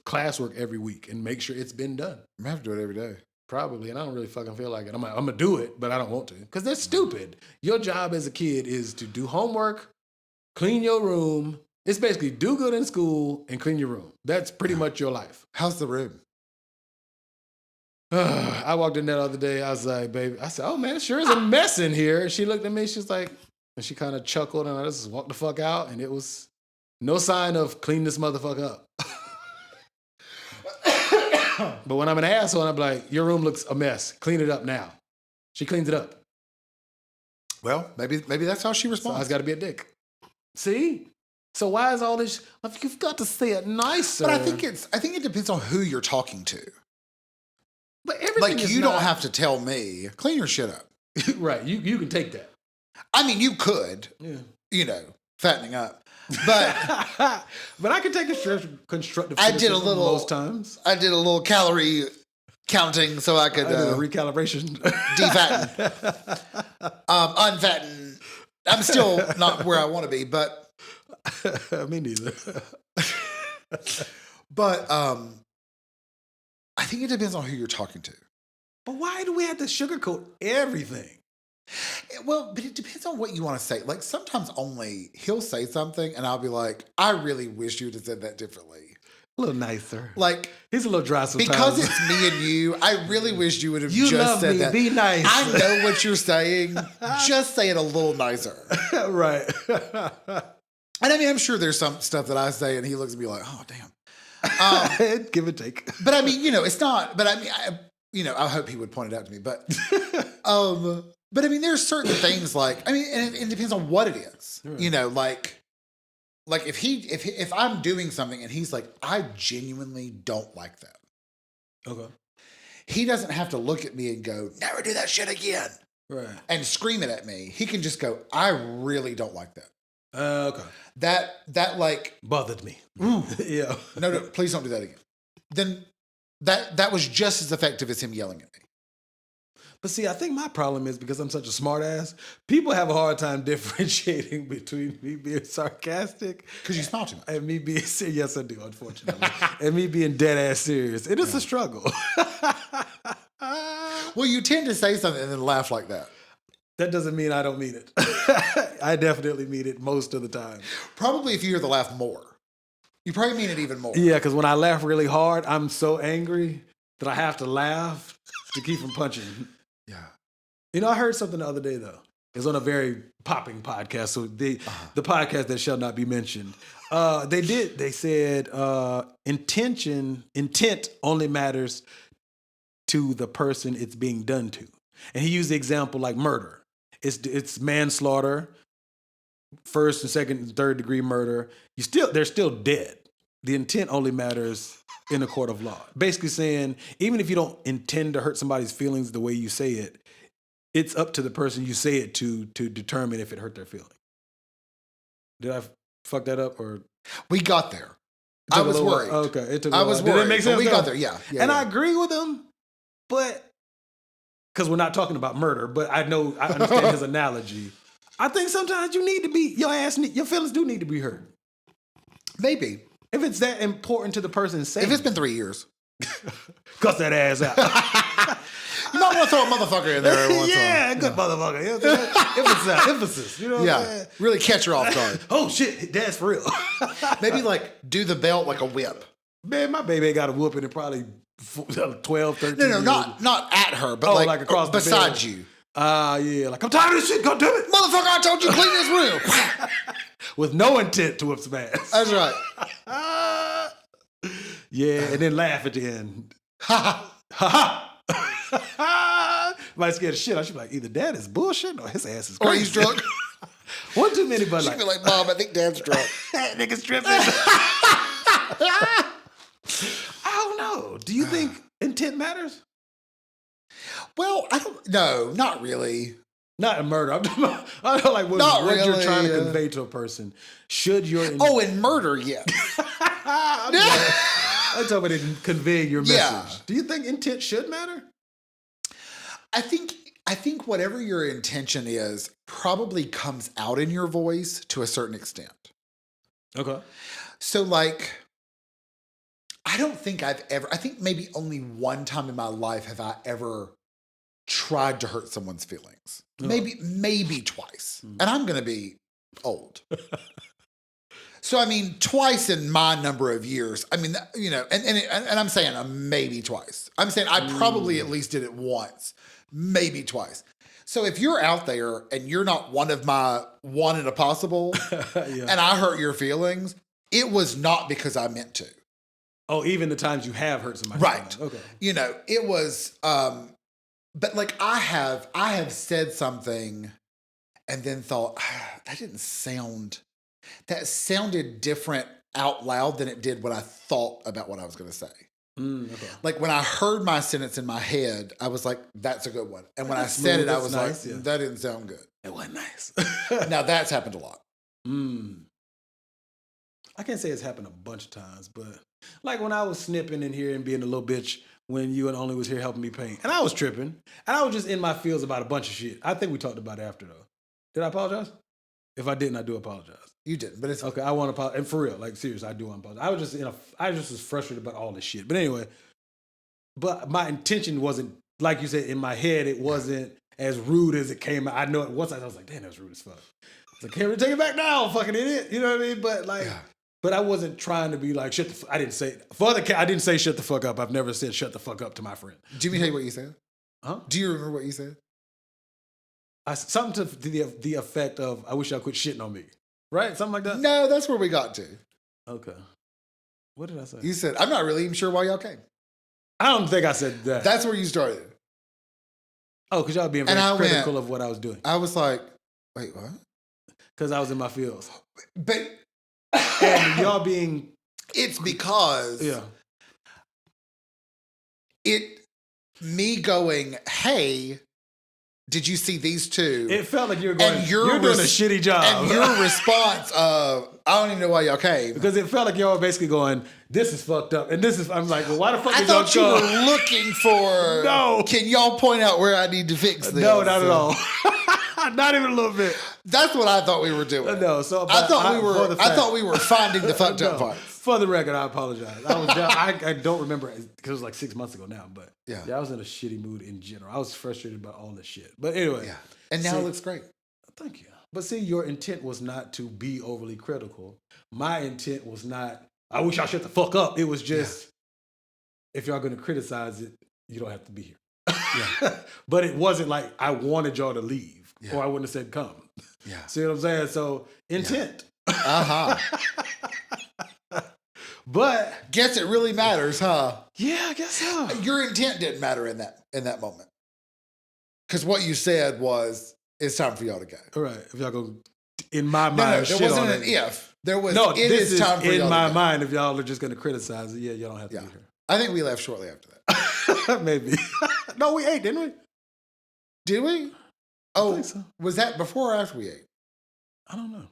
classwork every week and make sure it's been done. I'm going to have to do it every day. Probably. And I don't really fucking feel like it. I'm going to do it, but I don't want to. Because they're stupid. Your job as a kid is to do homework, clean your room. It's basically do good in school and clean your room. That's pretty much your life. How's the room? I walked in there the other day. I was like, baby, I said, oh man, it sure is a mess in here. She looked at me. She's like, and she kind of chuckled, and I just walked the fuck out, and it was no sign of clean this motherfucker up. But when I'm an asshole, I'm like, your room looks a mess. Clean it up now. She cleans it up. Well, maybe that's how she responds. So I just got to be a dick. See? So why is all this? You've got to say it nicer. But I think it depends on who you're talking to. But everything you don't have to tell me, clean your shit up. Right. You can take that. You could. Yeah. Fattening up. But but I can take a constructive criticism most times. I did a little calorie counting so I could I did a recalibration. Defatten. Unfatten. I'm still not where I want to be, but me neither. But I think it depends on who you're talking to. But why do we have to sugarcoat everything? Well, but it depends on what you want to say. Sometimes only he'll say something and I'll be like, I really wish you would have said that differently. A little nicer. He's a little dry sometimes. Because it's me and you, I really wish you would have just said that. Be nice. I know what you're saying. Just say it a little nicer. Right. And I'm sure there's some stuff that I say and he looks at me like, oh, damn. Give and take. But it's not, but I hope he would point it out to me. But, there's certain things and it depends on what it is. Right. If I'm doing something and he's like, I genuinely don't like that. Okay. He doesn't have to look at me and go, never do that shit again. Right. And scream it at me. He can just go, I really don't like that. Okay. That bothered me. Ooh. Yeah. No, please don't do that again. That was just as effective as him yelling at me. But see, I think my problem is because I'm such a smart ass, people have a hard time differentiating between me being sarcastic. Because you smile too much. And me being serious. Yes, I do, unfortunately. And me being dead ass serious. It is a struggle. Well, you tend to say something and then laugh like that. That doesn't mean I don't mean it. I definitely mean it most of the time. Probably if you hear the laugh more. You probably mean it even more. Yeah, because when I laugh really hard, I'm so angry that I have to laugh to keep from punching. Yeah. You know, I heard something the other day, though. It's on a very popping podcast, so the podcast that shall not be mentioned. They said intent only matters to the person it's being done to. And he used the example like murder. It's manslaughter, first and second and third degree murder. They're still dead. The intent only matters in a court of law. Basically saying, even if you don't intend to hurt somebody's feelings the way you say it, it's up to the person you say it to determine if it hurt their feeling. Did I fuck that up or? We got there. I was worried. Okay, it took. I was worried. Did it make sense? We got there. Yeah. And I agree with him, but because we're not talking about murder, but I understand his analogy. I think sometimes you need to be your feelings do need to be hurt. Maybe if it's that important to the person saying. If it's been 3 years, cuss that ass out. You might want to throw a motherfucker in there every once in a while. Yeah, good motherfucker. You know emphasis. You know what I'm saying? Really catch her off guard. Oh shit, that's for real. Maybe like do the belt like a whip. Man, my baby ain't got a whooping in probably 12, 13 No, years. not at her, but like across the beside bed. you. Yeah, like I'm tired of this shit, goddammit. Motherfucker, I told you clean this room. With no intent to whip some ass. That's right. Yeah, and then laugh at the end. Ha ha. Might scare the shit. I should be like, either dad is bullshit or his ass is crazy. Or he's drunk. One too many, but She'd like, be like, Mom, I think dad's drunk. That nigga's tripping. I don't know. Do you think intent matters? Well, no, not really. Not in murder. I'm talking about, I don't like what you're trying to convey to a person. Should your in murder, yes. I'm talking about conveying your message. Yeah. Do you think intent should matter? I think whatever your intention is probably comes out in your voice to a certain extent. Okay. So like, I think maybe only one time in my life have I ever tried to hurt someone's feelings. Oh. Maybe twice. And I'm going to be old. So, I mean, twice in my number of years. I mean, you know, and I'm saying maybe twice. I'm saying I probably at least did it once, maybe twice. So if you're out there and you're not one of my one in a possible, and I hurt your feelings, it was not because I meant to. Oh, even the times you have hurt somebody. Right. Okay. You know, it was, but like I have said something and then thought, that sounded different out loud than it did when I thought about what I was going to say. Okay. Like when I heard my sentence in my head, I was like, that's a good one. And when I said it, I was nice, like, that didn't sound good. It wasn't nice. Now that's happened a lot. I can't say it's happened a bunch of times, but like when I was snipping in here and being a little bitch when you and Only was here helping me paint. And I was tripping. And I was just in my feels about a bunch of shit. I think we talked about it after though. Did I apologize? If I didn't, I do apologize. You didn't, but it's okay. I want to apologize. And for real, like seriously, I do want to apologize. I just was frustrated about all this shit. But anyway, but my intention wasn't, like you said, in my head, it wasn't as rude as it came out. I know it once I was like, damn, that was rude as fuck. I was like, can't we take it back now, fucking idiot? You know what I mean? But like, but I wasn't trying to be like, shut the fuck. I didn't say, I didn't say shut the fuck up. I've never said shut the fuck up to my friend. Do you mean tell you what you said? Huh? Do you remember what you said? Something to the effect of, I wish I quit shitting on me. Right? Something like that? No, that's where we got to. Okay. What did I say? You said, I'm not really even sure why y'all came. I don't think I said that. That's where you started. Oh, because y'all being very critical of what I was doing. I was like, wait, what? Because I was in my feels. But and y'all being... It's because... Yeah. Me going, hey, did you see these two? It felt like you were going, And you're doing a shitty job. And your response of, I don't even know why y'all came. Because it felt like y'all were basically going, this is fucked up. And this is, I'm like, well, why the fuck I did y'all thought you were looking for, No. Can y'all point out where I need to fix this? No, not at all. Not even a little bit. That's what I thought we were doing. No, so I thought we were finding the fucked up parts. For the record, I apologize. I don't remember because it was like 6 months ago now, but yeah, I was in a shitty mood in general. I was frustrated about all this shit. But anyway. Yeah. And now it looks great. Thank you. But see, your intent was not to be overly critical. My intent was not, I wish y'all shut the fuck up. It was just, if y'all going to criticize it, you don't have to be here. Yeah. But it wasn't like I wanted y'all to leave or I wouldn't have said come. Yeah. See what I'm saying? So intent. Uh-huh. But guess it really matters, huh? Yeah, I guess so. Your intent didn't matter in that moment. Because what you said was, it's time for y'all to go. All right. If y'all go, in my mind, there wasn't an if. There was, no, it this is time for y'all in to my go. mind, if y'all are just going to criticize it, y'all don't have to be here. I think we left shortly after that. Maybe. No, we ate, didn't we? Did we? I think so. Was that before or after we ate? I don't know.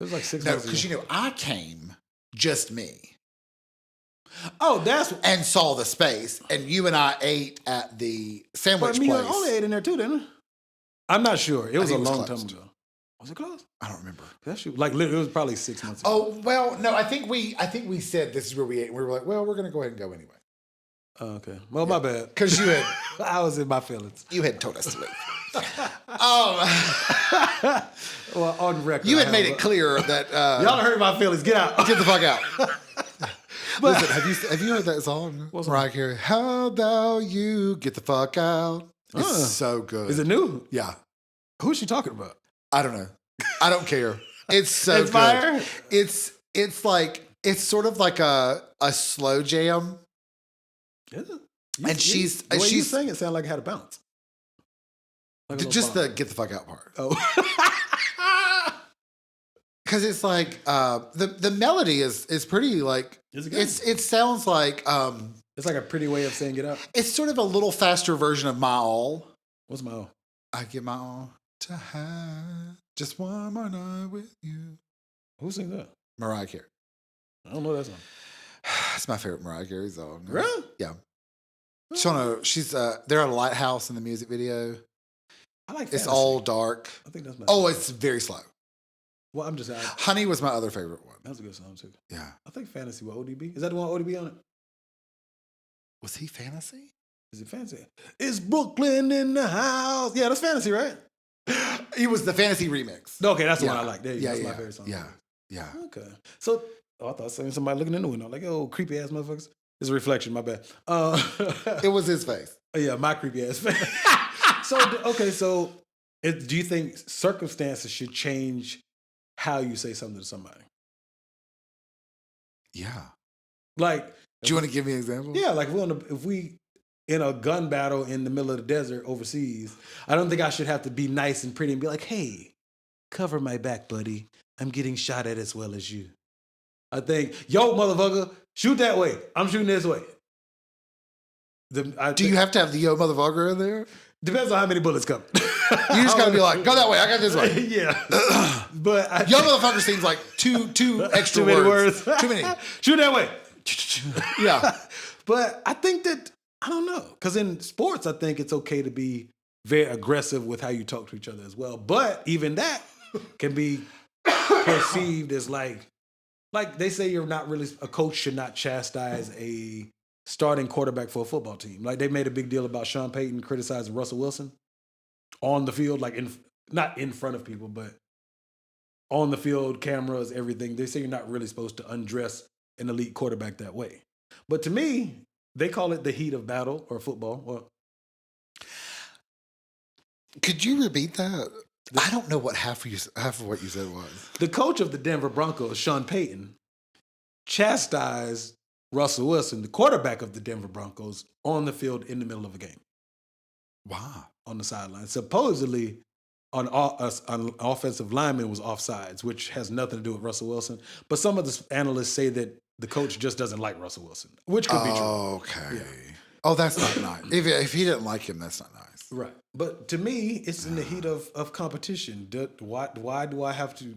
It was like 6 No, months ago. because I came, just me. Oh, that's... And saw the space. And you and I ate at the sandwich place. But me only ate in there too, didn't I? I'm not sure. It was a long time closed. ago. Was it closed? I don't remember. That's like literally, it was probably 6 months ago. Oh, well, no, I think we said this is where we ate. And we were like, well, we're going to go ahead and go anyway. Oh, okay. Well, my bad. Because you had... I was in my feelings. You had told us to leave. Well, on record. You had made it clear that... y'all hurt my feelings. Get out. Get the fuck out. Listen, have you heard that song? Mariah Carey, how thou you get the fuck out. It's so good. Is it new? Yeah. Who's she talking about? I don't know. I don't care. It's so it's good. Fire? It's like, it's sort of like a slow jam. Is it? And she's... The way you sang it sounded like it had a bounce. Like just the get the fuck out part. Oh. Because it's like, the melody is pretty like... It sounds like... it's like a pretty way of saying get out. It's sort of a little faster version of My All. What's my all? I give my all to have just one more night with you. Who sings that? Mariah Carey. I don't know that song. It's my favorite Mariah Carey song. Really? Yeah. She's they're at a lighthouse in the music video. I like It's all dark. I think that's my favorite. It's very slow. Well, I'm just Honey was my other favorite one. That's a good song too. Yeah. I think Fantasy with ODB. Is that the one with ODB on it? Was he Fantasy? Is it Fantasy? It's Brooklyn in the house. Yeah, that's Fantasy, right? He was the Fantasy remix. Okay, that's the one I like. There you go. That's my favorite song. Yeah. Okay. So, I thought somebody looking in the window, like, oh, creepy ass motherfuckers. It's a reflection, my bad. It was his face. Yeah, my creepy ass face. So do you think circumstances should change how you say something to somebody? Yeah. Like, do you want to give me an example? Yeah, like if we in a gun battle in the middle of the desert overseas, I don't think I should have to be nice and pretty and be like, hey, cover my back, buddy. I'm getting shot at as well as you. I think, yo, motherfucker, shoot that way. I'm shooting this way. Do you have to have the yo motherfucker in there? Depends on how many bullets come. You just got to be like, go that way. I got this way. Yeah. But yo motherfucker seems like too extra too many words. Too many. Shoot that way. Yeah. But I think that, I don't know. Because in sports, I think it's okay to be very aggressive with how you talk to each other as well. But even that can be perceived as like they say you're not really, a coach should not chastise a starting quarterback for a football team. Like they made a big deal about Sean Payton criticizing Russell Wilson on the field, like not in front of people, but on the field, cameras, everything. They say you're not really supposed to undress an elite quarterback that way. But to me, they call it the heat of battle or football. Well, could you repeat that? I don't know what half of what you said was. The coach of the Denver Broncos, Sean Payton, chastised Russell Wilson, the quarterback of the Denver Broncos, on the field in the middle of a game. Wow. On the sideline. Supposedly, an offensive lineman was offsides, which has nothing to do with Russell Wilson. But some of the analysts say that the coach just doesn't like Russell Wilson, which could be true. Okay. Yeah. Oh, that's not nice. If he didn't like him, that's not nice. Right. But to me, it's in the heat of competition. Why do I have to?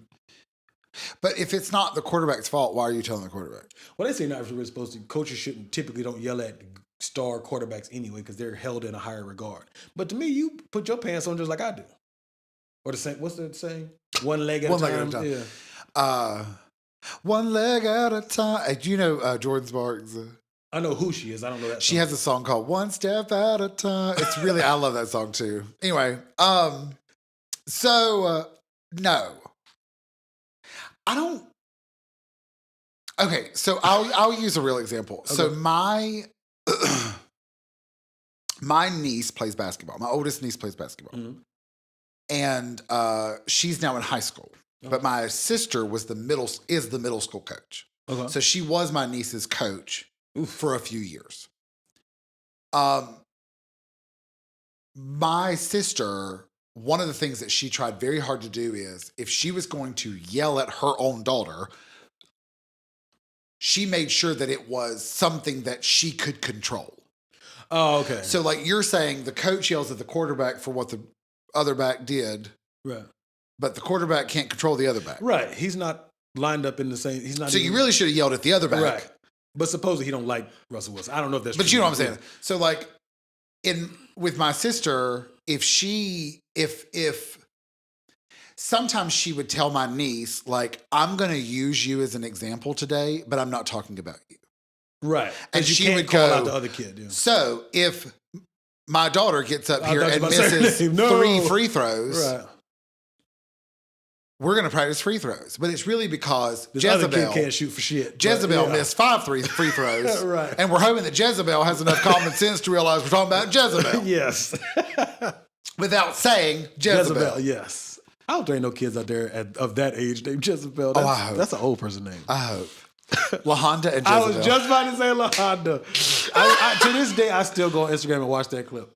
But if it's not the quarterback's fault, why are you telling the quarterback? Well, they say not really supposed to. Coaches typically don't yell at star quarterbacks anyway because they're held in a higher regard. But to me, you put your pants on just like I do. Or the same. What's the saying? One leg at a time. Yeah. One leg at a time. Do you know Jordan Sparks? I know who she is. I don't know that song. She has a song called One Step at a Time. It's really, I love that song too. Anyway, no. I don't. Okay, so I'll use a real example. Okay. So my niece plays basketball. My oldest niece plays basketball. Mm-hmm. And she's now in high school. Okay. But my sister is the middle school coach. Okay. So she was my niece's coach for a few years. My sister, one of the things that she tried very hard to do is if she was going to yell at her own daughter, she made sure that it was something that she could control. Oh, okay. So like you're saying the coach yells at the quarterback for what the other back did. Right. But the quarterback can't control the other back. Right. He's not lined up in the same. He's not. So you really should have yelled at the other back. Right. But supposedly he don't like Russell Wilson. I don't know if that's true. But you know what I'm saying. So like with my sister, if sometimes she would tell my niece, like, I'm going to use you as an example today, but I'm not talking about you. Right. And she would call out the other kid. Yeah. So if my daughter gets up here and misses 3 free throws, right, we're going to practice free throws. But it's really because this other kid can't shoot for shit. Jezebel missed 5 free throws. Right. And we're hoping that Jezebel has enough common sense to realize we're talking about Jezebel. Yes. Without saying Jezebel. Yes. I hope there ain't no kids out there of that age named Jezebel. I hope. That's an old person name. I hope. LaHonda and Jezebel. I was just about to say LaHonda. To this day, I still go on Instagram and watch that clip.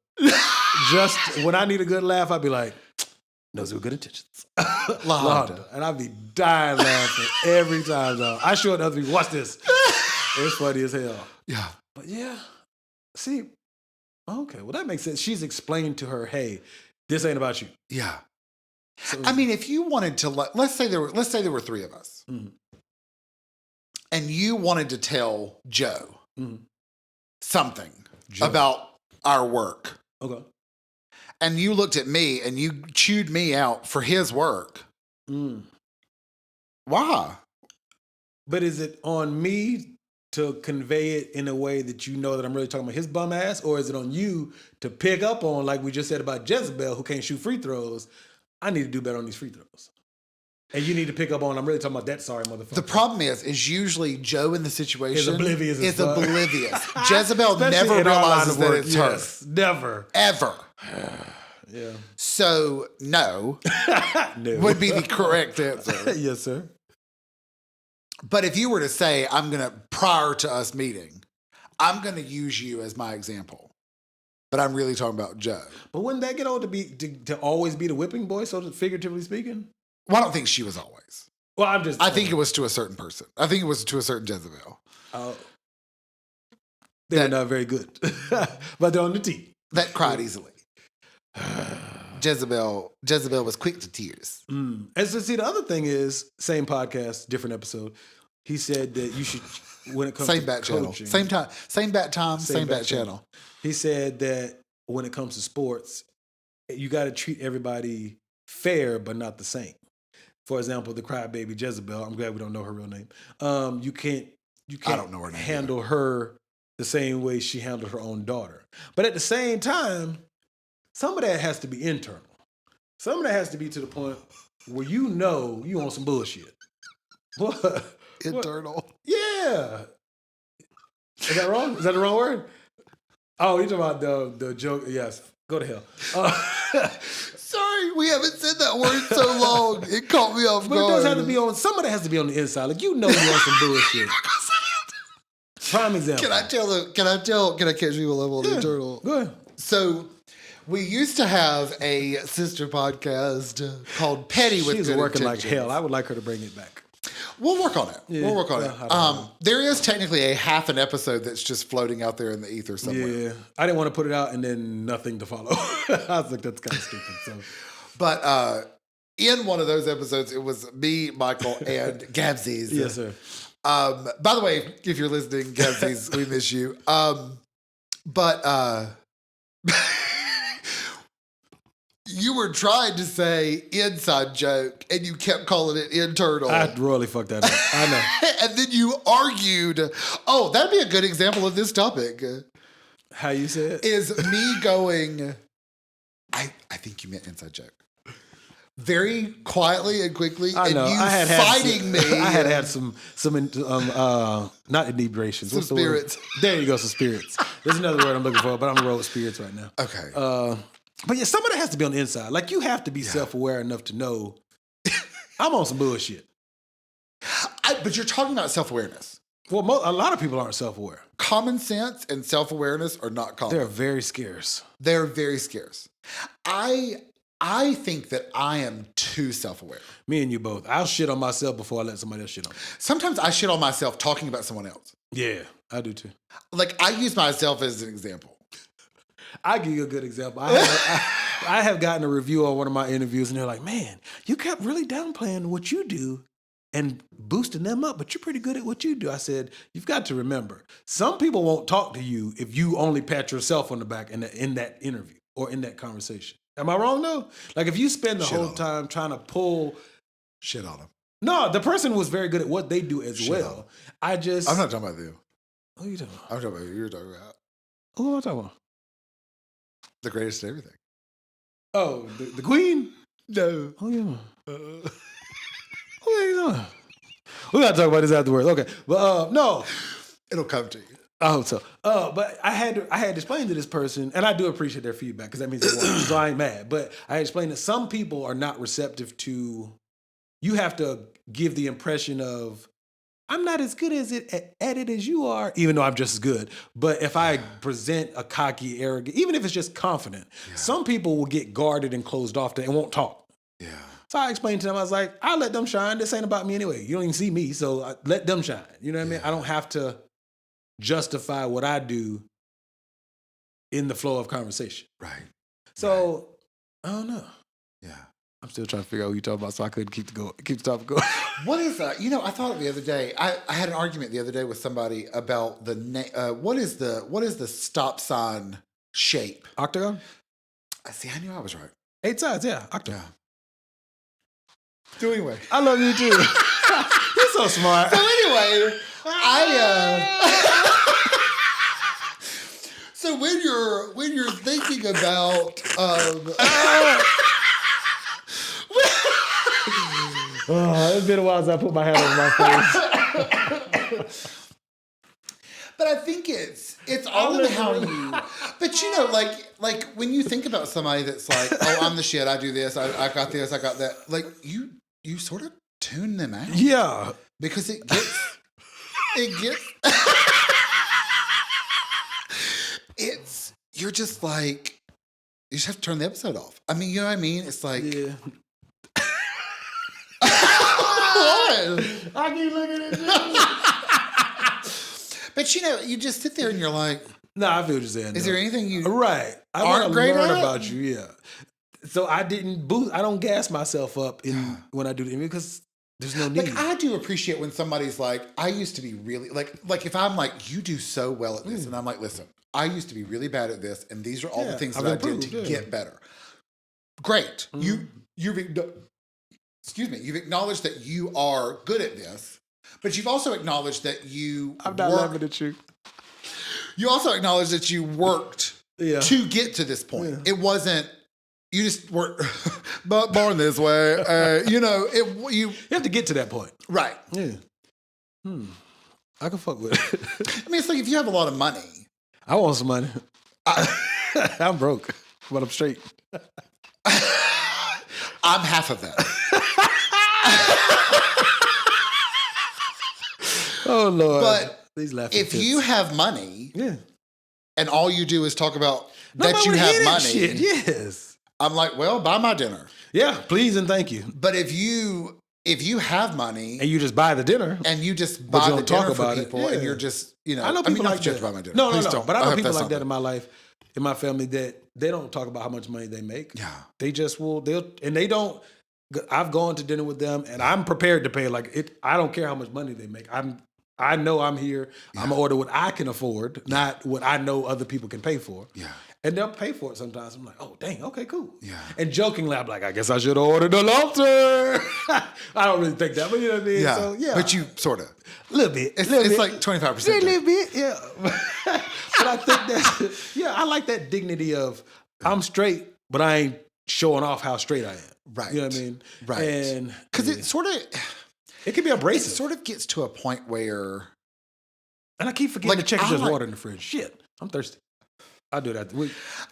Just when I need a good laugh, I'd be like, Nosey with good intentions. LaHonda. And I'd be dying laughing every time, though. I show it to other people. Watch this. It's funny as hell. Yeah. But yeah. See, okay. Well, that makes sense. She's explained to her, hey, this ain't about you. Yeah. So, I mean, if you wanted to, let's say there were 3 of us. Mm-hmm. And you wanted to tell Joe something about our work. Okay. And you looked at me and you chewed me out for his work. Mm. Why? But is it on me to convey it in a way that you know that I'm really talking about his bum ass? Or is it on you to pick up on, like we just said about Jezebel, who can't shoot free throws? I need to do better on these free throws. And you need to pick up on, I'm really talking about that sorry motherfucker. The problem is usually Joe in the situation is oblivious. Jezebel never realizes that it's her. Never. Ever. Yeah. So, no. Would be the correct answer. Yes, sir. But if you were to say, prior to us meeting, I'm going to use you as my example. But I'm really talking about Joe. But wouldn't that get old to always be the whipping boy, so figuratively speaking? Well, I don't think she was always. Well, I think it was to a certain person. I think it was to a certain Jezebel. Oh. They're not very good. But they're on the team. That cried easily. Jezebel was quick to tears. Mm. And so, see, the other thing is, same podcast, different episode. He said that you should, when it comes same to bat coaching, channel, same time, same bat time, same bat channel. He said that when it comes to sports, you got to treat everybody fair, but not the same. For example, the crybaby Jezebel. I'm glad we don't know her real name. You can't I don't know her name handle her the same way she handled her own daughter. But at the same time, some of that has to be internal. Some of that has to be to the point where you on some bullshit. What? Internal? What? Yeah. Is that wrong? Is that the wrong word? Oh, you're talking about the joke. Yes. Go to hell. Sorry, we haven't said that word so long. It caught me off guard. But it does have to be on. Some of that has to be on the inside. Like you're on some bullshit. Prime example. Can I catch people up on the internal? Go ahead. So we used to have a sister podcast called Petty with Good She's working Intentions. like hell. I would like her to bring it back. We'll work on it. Yeah. We'll work on it. There is technically a half an episode that's just floating out there in the ether somewhere. Yeah. I didn't want to put it out and then nothing to follow. I was like, that's kind of stupid. So. But in one of those episodes, it was me, Michael, and Gabsies. Yes, sir. By the way, if you're listening, Gabsies, we miss you. But you were trying to say inside joke, and you kept calling it internal. I royally fucked that up. I know. And then you argued. Oh, that'd be a good example of this topic. How you say it? Is me going, I think you meant inside joke. Very quietly and quickly, I know. and you I had fighting me. I had some not inebriations. Some spirits. There you go, some spirits. There's another word I'm looking for, but I'm gonna roll with spirits right now. Okay. But yeah, some of that has to be on the inside. Like you have to be self-aware enough to know I'm on some bullshit. But you're talking about self-awareness. Well, a lot of people aren't self-aware. Common sense and self-awareness are not common. They're very scarce. They're very scarce. I think that I am too self-aware. Me and you both. I'll shit on myself before I let somebody else shit on me. Sometimes I shit on myself talking about someone else. Yeah, I do too. Like I use myself as an example. I'll give you a good example. I have gotten a review on one of my interviews, and they're like, man, you kept really downplaying what you do and boosting them up, but you're pretty good at what you do. I said, you've got to remember, some people won't talk to you if you only pat yourself on the back in that interview or in that conversation. Am I wrong, though? Like, if you spend the whole time trying to pull... Shit on them. No, the person was very good at what they do as well. I'm not talking about you. Who are you talking about? I'm talking about you. You're talking about... Who am I talking about? The greatest of everything. Oh, the queen? No. Who you talking about? Who are you talking about? We got to talk about this afterwards. Okay. But, no. It'll come to you. I hope so. But I had to explain to this person, and I do appreciate their feedback because that means they want, so I ain't mad. But I explained that some people are not receptive to. You have to give the impression of, I'm not as good at it as you are, even though I'm just as good. But if I present a cocky, arrogant, even if it's just confident, some people will get guarded and closed off and won't talk. Yeah. So I explained to them, I was like, I'll let them shine. This ain't about me anyway. You don't even see me, so let them shine. You know what I mean? I don't have to justify what I do in the flow of conversation. Right. So, I don't know. Yeah. I'm still trying to figure out what you're talking about, so I couldn't keep the topic going. What is that? I thought the other day, I had an argument the other day with somebody about what is the stop sign shape? Octagon? See, I knew I was right. 8 sides, yeah. Octagon. Yeah. So anyway. I love you too. You're so smart. So anyway, so when you're thinking about it's been a while since I put my hand over my face. But I think it's all in how you. But like when you think about somebody that's like, oh, I'm the shit. I do this. I got this. I got that. Like you sort of tune them out. Yeah, because it gets. You're just like, you just have to turn the episode off. I mean, you know what I mean? It's like. Yeah. What? I keep looking at you. But you just sit there and you're like, I feel what you're saying. Is there anything you right? I aren't great learn at? about you, yeah. So I didn't boost. I don't gas myself up when I do the interview because there's no need. Like I do appreciate when somebody's like, I used to be really like if I'm like, you do so well at this, and I'm like, listen, I used to be really bad at this, and these are all the things that I did to get better. Great, you've acknowledged that you are good at this, but you've also acknowledged that I'm not laughing at you. You also acknowledged that you worked to get to this point. Yeah. It wasn't. You just weren't born this way. You have to get to that point. Right. Yeah. I can fuck with it. I mean, it's like if you have a lot of money. I want some money. I'm broke, but I'm straight. I'm half of that. Oh, Lord. But if you have money and all you do is talk about that you have money. Shit, yes. I'm like, well, buy my dinner. Yeah, please and thank you. But if you if you have money and you just buy the dinner, and you just but buy you the don't talk dinner for about it, people, and yeah. you're just, you know, I know people not like to judge that. about my dinner. No, Please no. don't. But I know hope people that's like not that the- in my life, in my family, that they don't talk about how much money they make. Yeah. They just will. They don't. I've gone to dinner with them, and I'm prepared to pay. Like it, I don't care how much money they make. I know I'm here. I'm gonna order what I can afford, not what I know other people can pay for. Yeah. And they'll pay for it sometimes. I'm like, oh, dang, okay, cool. Yeah. And jokingly, I'm like, I guess I should have ordered the lobster. I don't really think that, but you know what I mean? Yeah. So, yeah. But you sort of. A little bit. It's little bit. like 25%. Yeah, a little bit, yeah. But I think that, yeah, I like that dignity of, I'm straight, but I ain't showing off how straight I am. Right. You know what I mean? Right. And because it sort of, it can be abrasive. it sort of gets to a point where, and I keep forgetting like, to check if I there's like- water in the fridge. Shit, I'm thirsty. I do that.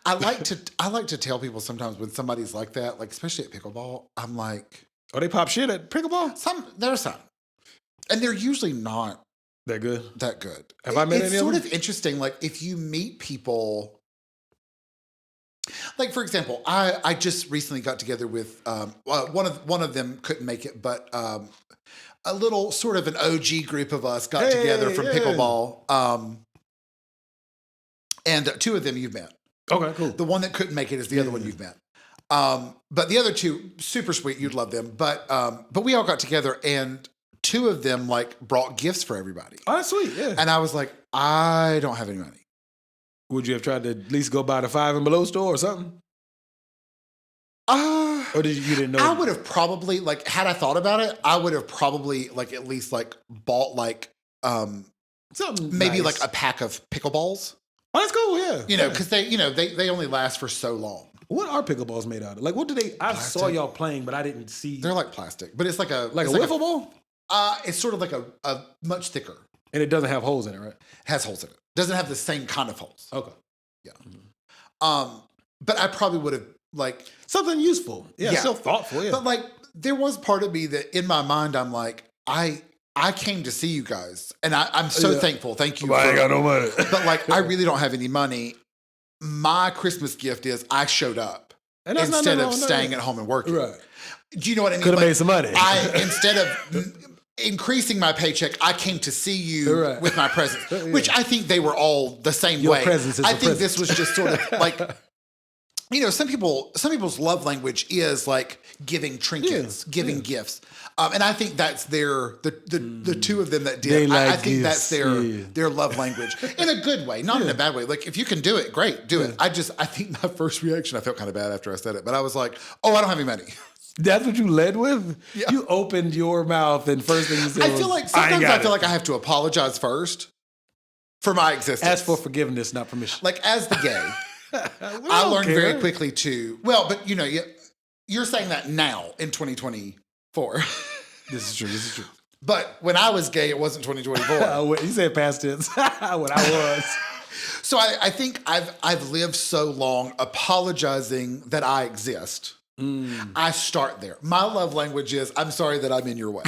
I like to tell people sometimes when somebody's like that, like especially at pickleball, I'm like, Oh, they pop shit at pickleball? there's some, and they're usually not That good? that good. Have I met It's any of sort them? of interesting. Like if you meet people, like for example, I just recently got together with one of them couldn't make it, but a little sort of an OG group of us got together from pickleball. And two of them you've met. Okay, cool. The one that couldn't make it is the other one you've met. But the other two, super sweet, you'd love them. But we all got together and two of them like brought gifts for everybody. Oh, that's sweet, yeah. And I was like, I don't have any money. Would you have tried to at least go by the 5 and below store or something? Or you didn't know? I would have probably, like, had I thought about it, I would have probably like at least like bought like something maybe nice. like a pack of pickleballs. Oh, that's cool, yeah. You know, because they only last for so long. What are pickleballs made out of? Like, what do they? I saw Plastic. y'all playing, but I didn't see. They're like plastic, but it's like a like a it's wiffle ball, It's sort of like a much thicker. and it doesn't have holes in it, right? Has holes in it. Doesn't have the same kind of holes. Okay, Yeah. But I probably would have like something useful. Yeah, Yeah. still thoughtful. Yeah, But like there was part of me that in my mind I'm like I came to see you guys and I'm so thankful. Thank you. I ain't got no money. But like I really don't have any money. My Christmas gift is I showed up And that's instead nothing of wrong with staying that. at home and working. Right. Do you know what I mean? Could have Like, made some money. instead of increasing my paycheck, I came to see you Right. with my presents, which I think they were all the same Your way. presence is I a think present. this was just sort of like, you know, some people's love language is like giving trinkets, giving gifts. And I think that's the two of them that did. They like I think gifts, that's their love language in a good way, not in a bad way. Like if you can do it, great, do it. I think my first reaction, I felt kind of bad after I said it, but I was like, oh, I don't have any money. That's what you led with? Yeah. You opened your mouth and first thing you said I feel was, like sometimes got I feel it." like I have to apologize first for my existence. Ask for forgiveness, not permission. Like as the gay, I don't learned care. very quickly to, well, but you know, you're saying that now in 2024. This is true. But when I was gay, it wasn't 2024. You said past tense. When I was. So I think I've lived so long apologizing that I exist. I start there. My love language is I'm sorry that I'm in your way.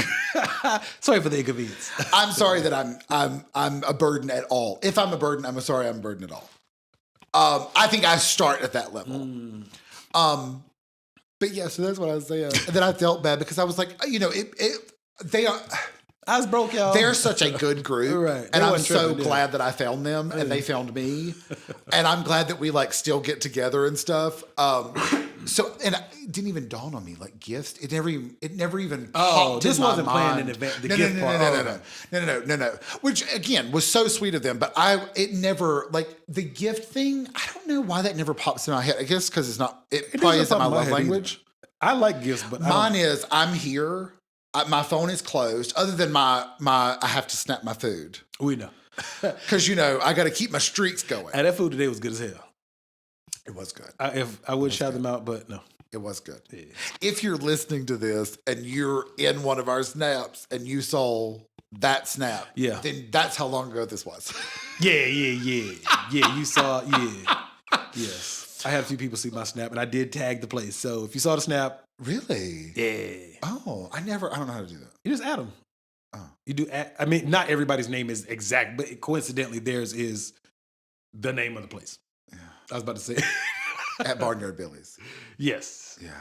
Sorry for the inconvenience. I'm sorry that I'm a burden at all. If I'm a burden, I'm sorry I'm a burden at all. I think I start at that level. But yeah, so that's what I was saying. And then I felt bad because I was like, you know, they are. I was broke, y'all. They're such a good group, Right. They and I'm wasn't so tripping, glad that I found them and they found me, and I'm glad that we like still get together and stuff. So and it didn't even dawn on me like gifts. It never even popped this in my wasn't planned in mind. advance. The No, gift no, part. no. Which again was so sweet of them, but it never like the gift thing. I don't know why that never pops in my head. I guess because it's not. It probably doesn't isn't my pop in my love head language. I like gifts, but Mine is I'm here. My phone is closed. Other than my I have to snap my food we know. because you know I got to keep my streaks going. And that food today was good as hell. It was good. I would shout them out, but no. It was good. Yeah. If you're listening to this and you're in one of our snaps and you saw that snap, Yeah. then that's how long ago this was. Yeah. Yeah, you saw, Yes. I had a few people see my snap, and I did tag the place. So if you saw the snap, Really? yeah. Oh, I don't know how to do that. You just add them. Oh. You do. I mean, not everybody's name is exact, but coincidentally, theirs is the name of the place. Yeah. I was about to say. At Barnyard Billy's. Yes. Yeah.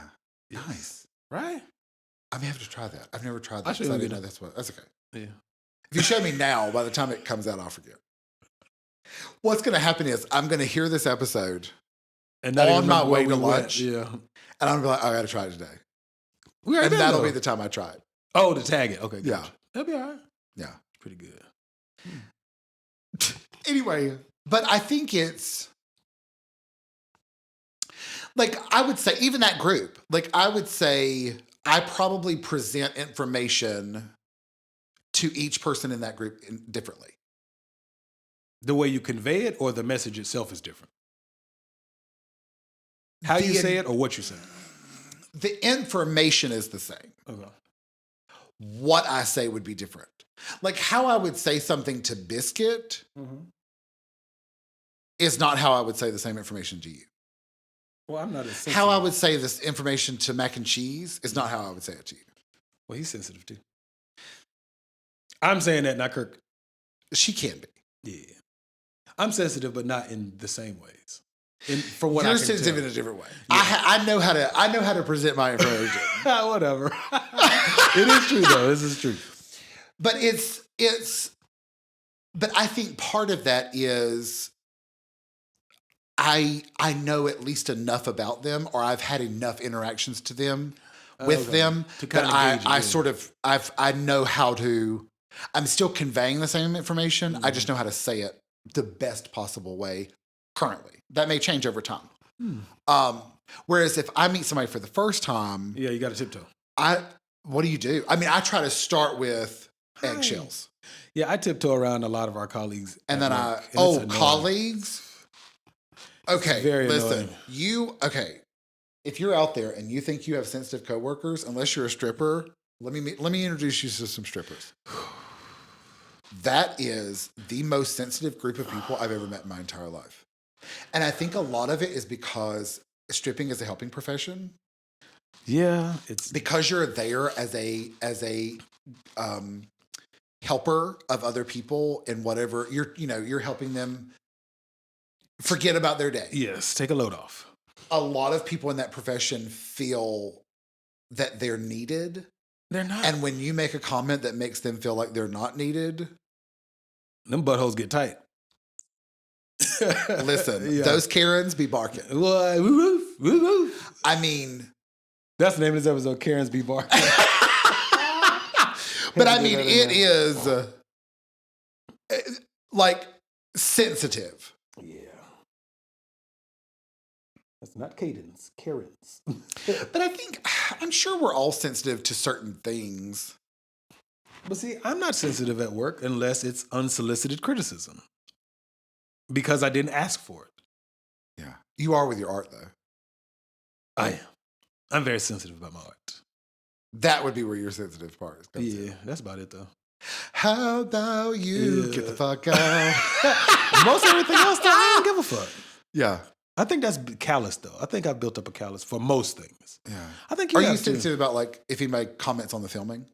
Nice. Right? I may have to try that. I've never tried that. I'll show you I a didn't know video. that's okay. Yeah. If you show me now, by the time it comes out, I'll forget. What's going to happen is I'm going to hear this episode And not on even my remember way where to we went. lunch. Yeah. And I'm going to be like, I got to try it today. We already And did, that'll though. be the time I try it. Oh, to tag it. Okay, Yeah. gotcha. That'll be all right. Yeah. Pretty good. Anyway, but I think it's like, I would say, even that group, like, I would say I probably present information to each person in that group differently. The way you convey it or the message itself is different? How you say it or what you say? The information is the same. Okay. What I say would be different. Like how I would say something to Biscuit is not how I would say the same information to you. Well, I'm not as sensitive. How I would say this information to Mac and Cheese is not how I would say it to you. Well, he's sensitive too. I'm saying that, not Kirk. She can be. Yeah. I'm sensitive, but not in the same ways. For what You're I can sensitive tell. in a different way. Yeah. I know how to present my information. Whatever. It is true though. This is true. But but I think part of that is I know at least enough about them, or I've had enough interactions with them To that kinda gauge it, I know how to. I'm still conveying the same information. I just know how to say it the best possible way currently. That may change over time. Whereas if I meet somebody for the first time, Yeah, you got to tiptoe. what do you do? I mean, I try to start with eggshells. Yeah, I tiptoe around a lot of our colleagues. And at then work, and it's annoying. colleagues. Okay, very listen. annoying. If you're out there and you think you have sensitive coworkers, unless you're a stripper, let me introduce you to some strippers. That is the most sensitive group of people I've ever met in my entire life. And I think a lot of it is because stripping is a helping profession. Yeah, it's Because you're there as a helper of other people in whatever you're helping them forget about their day. yes. Take a load off. A lot of people in that profession feel that they're needed. They're not. And when you make a comment that makes them feel like they're not needed, Them buttholes get tight. listen, Yeah. those Karens be barking. Woo, woo, woo, woo. I mean, That's the name of this episode. Karen's be barking. but I mean, it is like sensitive. Yeah. That's not cadence. Karen's. But I'm sure we're all sensitive to certain things. But see, I'm not sensitive at work unless it's unsolicited criticism. Because I didn't ask for it. Yeah. You are with your art, though. I am. I'm very sensitive about my art. That would be where your sensitive part is. Yeah, that's about it though. How about you Yeah. get the fuck out? Most everything else, though, I don't give a fuck. Yeah. I think that's callous, though. I think I've built up a callous for most things. Yeah. I think Are you have, too. sensitive about like if he made comments on the filming?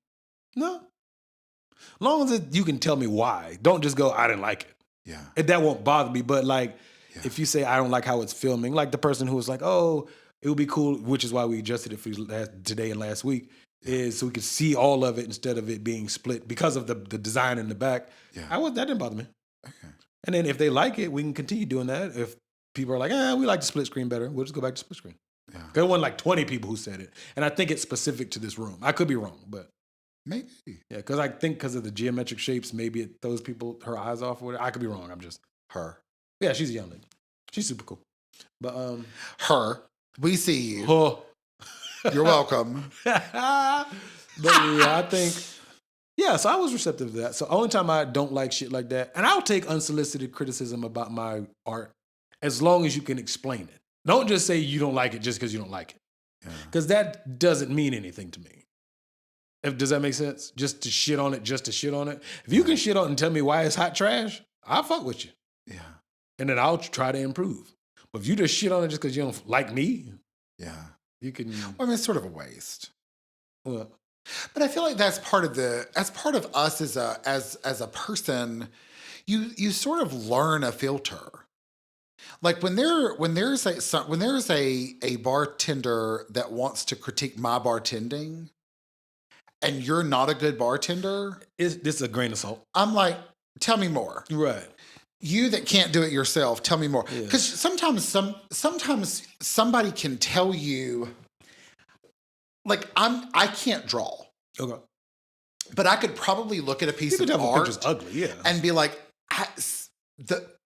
No. As long as you can tell me why. Don't just go, I didn't like it. Yeah. That won't bother me. But like, Yeah. if you say, I don't like how it's filming, like the person who was like, oh, it would be cool, which is why we adjusted it for today and last week, is so we could see all of it instead of it being split because of the design in the back. Yeah. That didn't bother me. Okay. And then if they like it, we can continue doing that. If people are like, we like the split screen better, we'll just go back to split screen. Yeah. There wasn't like 20 people who said it. And I think it's specific to this room. I could be wrong, but Maybe. yeah, because I think because of the geometric shapes, maybe it throws her eyes off or whatever. I could be wrong. I'm just Her. yeah, she's a young lady. She's super cool. But Her. We see you. oh. You're welcome. But yeah, I think so I was receptive to that. So only time I don't like shit like that, and I'll take unsolicited criticism about my art as long as you can explain it. Don't just say you don't like it just because you don't like it. Yeah. Because that doesn't mean anything to me. Does that make sense? Just to shit on it, just to shit on it. If you can shit on it and tell me why it's hot trash, I'll fuck with you. Yeah. And then I'll try to improve. But if you just shit on it just because you don't like me, Yeah. you can. I mean, it's sort of a waste. Well, But I feel like that's part of us as a person. You sort of learn a filter. Like when there's a bartender that wants to critique my bartending, and you're not a good bartender, This is a grain of salt. I'm like, tell me more. Right. You that can't do it yourself, tell me more. Yeah. Because sometimes somebody can tell you, like I can't draw, Okay. but I could probably look at a piece You can of tell the art picture's ugly, yeah. and be like,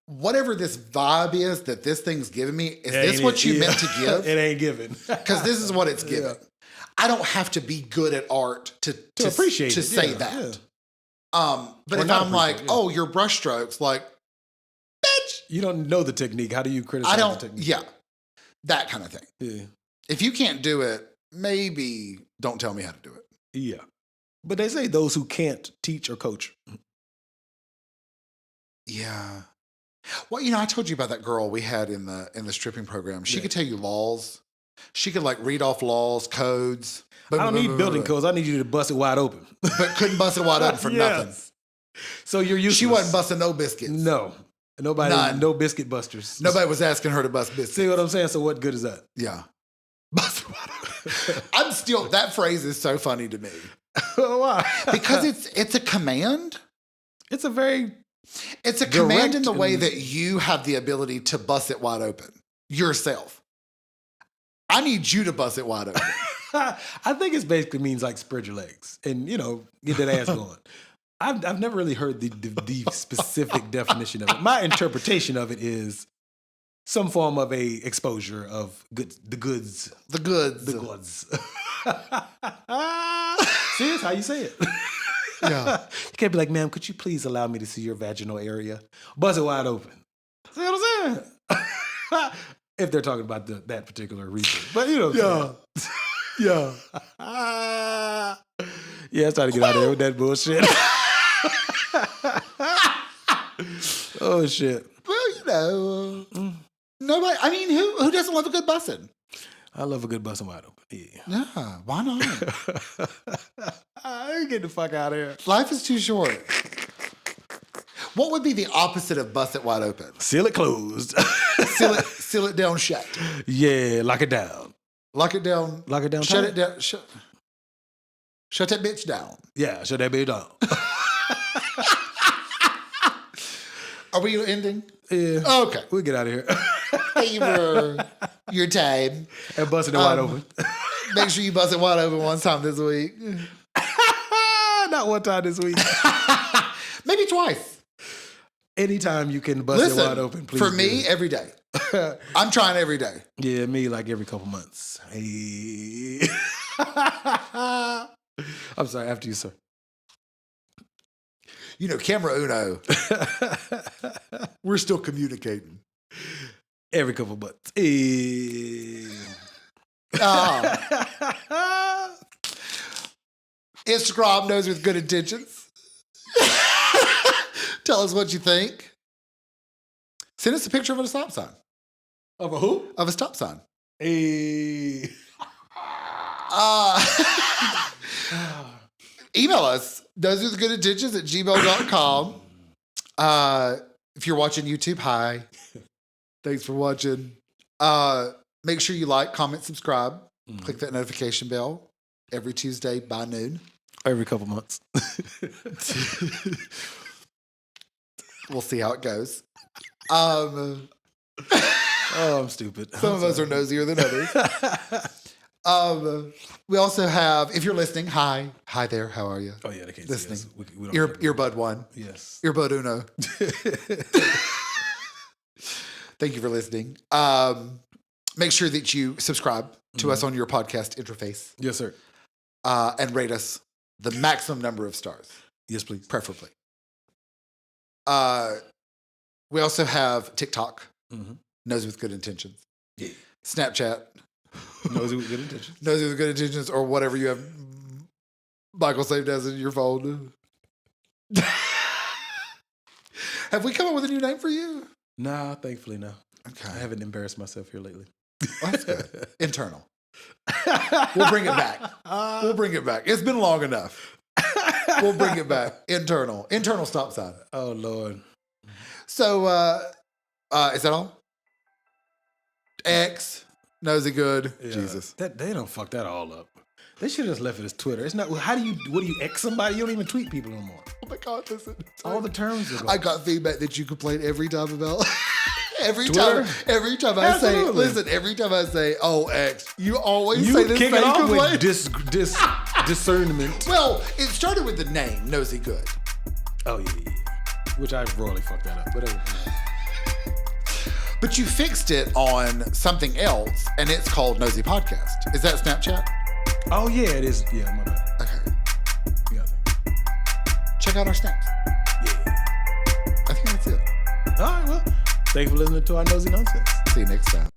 whatever this vibe is that this thing's giving me, is this what you meant to give? It ain't given. Because this is what it's giving. I don't have to be good at art to appreciate to it, say yeah, that. But Or if not I'm like, appreciate it, yeah. oh, your brush strokes, like, bitch, You don't know the technique. How do you criticize the technique? yeah, that kind of thing. Yeah. If you can't do it, maybe don't tell me how to do it. Yeah. But they say those who can't teach or coach. Yeah. Well, I told you about that girl we had in the stripping program. She could tell you laws. She could like read off laws, codes. I don't need building codes. I need you to bust it wide open. But couldn't bust it wide open for nothing. So you're useless. She wasn't busting no biscuits. No. Nobody. None. No biscuit busters. Nobody was asking her to bust biscuits. See what I'm saying? So what good is that? Yeah. Bust it wide open. That phrase is so funny to me. Why? Because it's a command. It's a very It's a command in the way that you have the ability to bust it wide open yourself. I need you to bust it wide open. I think it basically means like spread your legs and, get that ass going. I've never really heard the specific definition of it. My interpretation of it is some form of a exposure of the goods. The goods. See, that's how you say it. Yeah. You can't be like, ma'am, could you please allow me to see your vaginal area? Buzz it wide open. See what I'm saying? If they're talking about that particular region. But Yeah. Yeah. Yeah, I'm trying to get out of there with that bullshit. Oh, shit. Well, nobody, I mean, who doesn't love a good bussin'? I love a good bussin' wide open. Yeah. Yeah, why not? Get the fuck out of here. Life is too short. What would be the opposite of bust it wide open? Seal it closed. Seal it down shut. Yeah, lock it down. Lock it down. Lock it down. Shut tight. it down. Shut that bitch down. Yeah, shut that bitch down. Are we ending? Yeah. Okay. We'll get out of here. Thank you for your time. And busting it wide open. Make sure you bust it wide open one time this week. Not one time this week. Maybe twice. Anytime you can bust it wide open, please. For me, every day. I'm trying every day. Yeah, me like every couple months. Hey. I'm sorry, after you, sir. Camera uno. We're still communicating. Every couple months. Hey. Instagram knows with good intentions. Tell us what you think. Send us a picture of a stop sign. Of a who? Of a stop sign. Hey. Email us, thosewithgoodintentions@gmail.com. If you're watching YouTube, hi. Thanks for watching. Make sure you like, comment, subscribe. Click that notification bell every Tuesday by noon. Every couple months. We'll see how it goes. Oh, I'm stupid. Some of us are nosier than others. We also have, if you're listening, hi there. How are you? Oh yeah, they can't listening. See us. We don't Earbud one. Yes. Earbud uno. Thank you for listening. Make sure that you subscribe to us on your podcast interface. Yes, sir. And rate us the maximum number of stars. Yes, please. Preferably. We also have TikTok. Nosey with Good Intentions. Yeah. Snapchat. Nosey with Good Intentions. Nosey with Good Intentions, or whatever you have Michael saved as in your phone. Have we come up with a new name for you? Nah, thankfully no. Okay. I haven't embarrassed myself here lately. Well, that's good. Internal. We'll bring it back. We'll bring it back. It's been long enough. We'll bring it back. Internal stop sign. Oh Lord. So, is that all? X, Nosey Good, Yeah. Jesus. They don't fuck that all up. They should have just left it as Twitter. It's not. What do you X somebody? You don't even tweet people no more. Oh my God, listen. All the terms are gone. I got feedback that you complain every time about. Every Twitter? time I Absolutely. say, every time I say, oh, X, you always You say the kick same it off complaint. with discernment. Well, it started with the name, Nosey Good. Oh, yeah. Which I royally fucked that up. But But you fixed it on something else, and it's called Nosey Podcast. Is that Snapchat? oh, yeah, it is. Yeah, my bad. Okay. Yeah, I think. Check out our snaps. Yeah. I think that's it. All right, well, thank you for listening to our nosy nonsense. See you next time.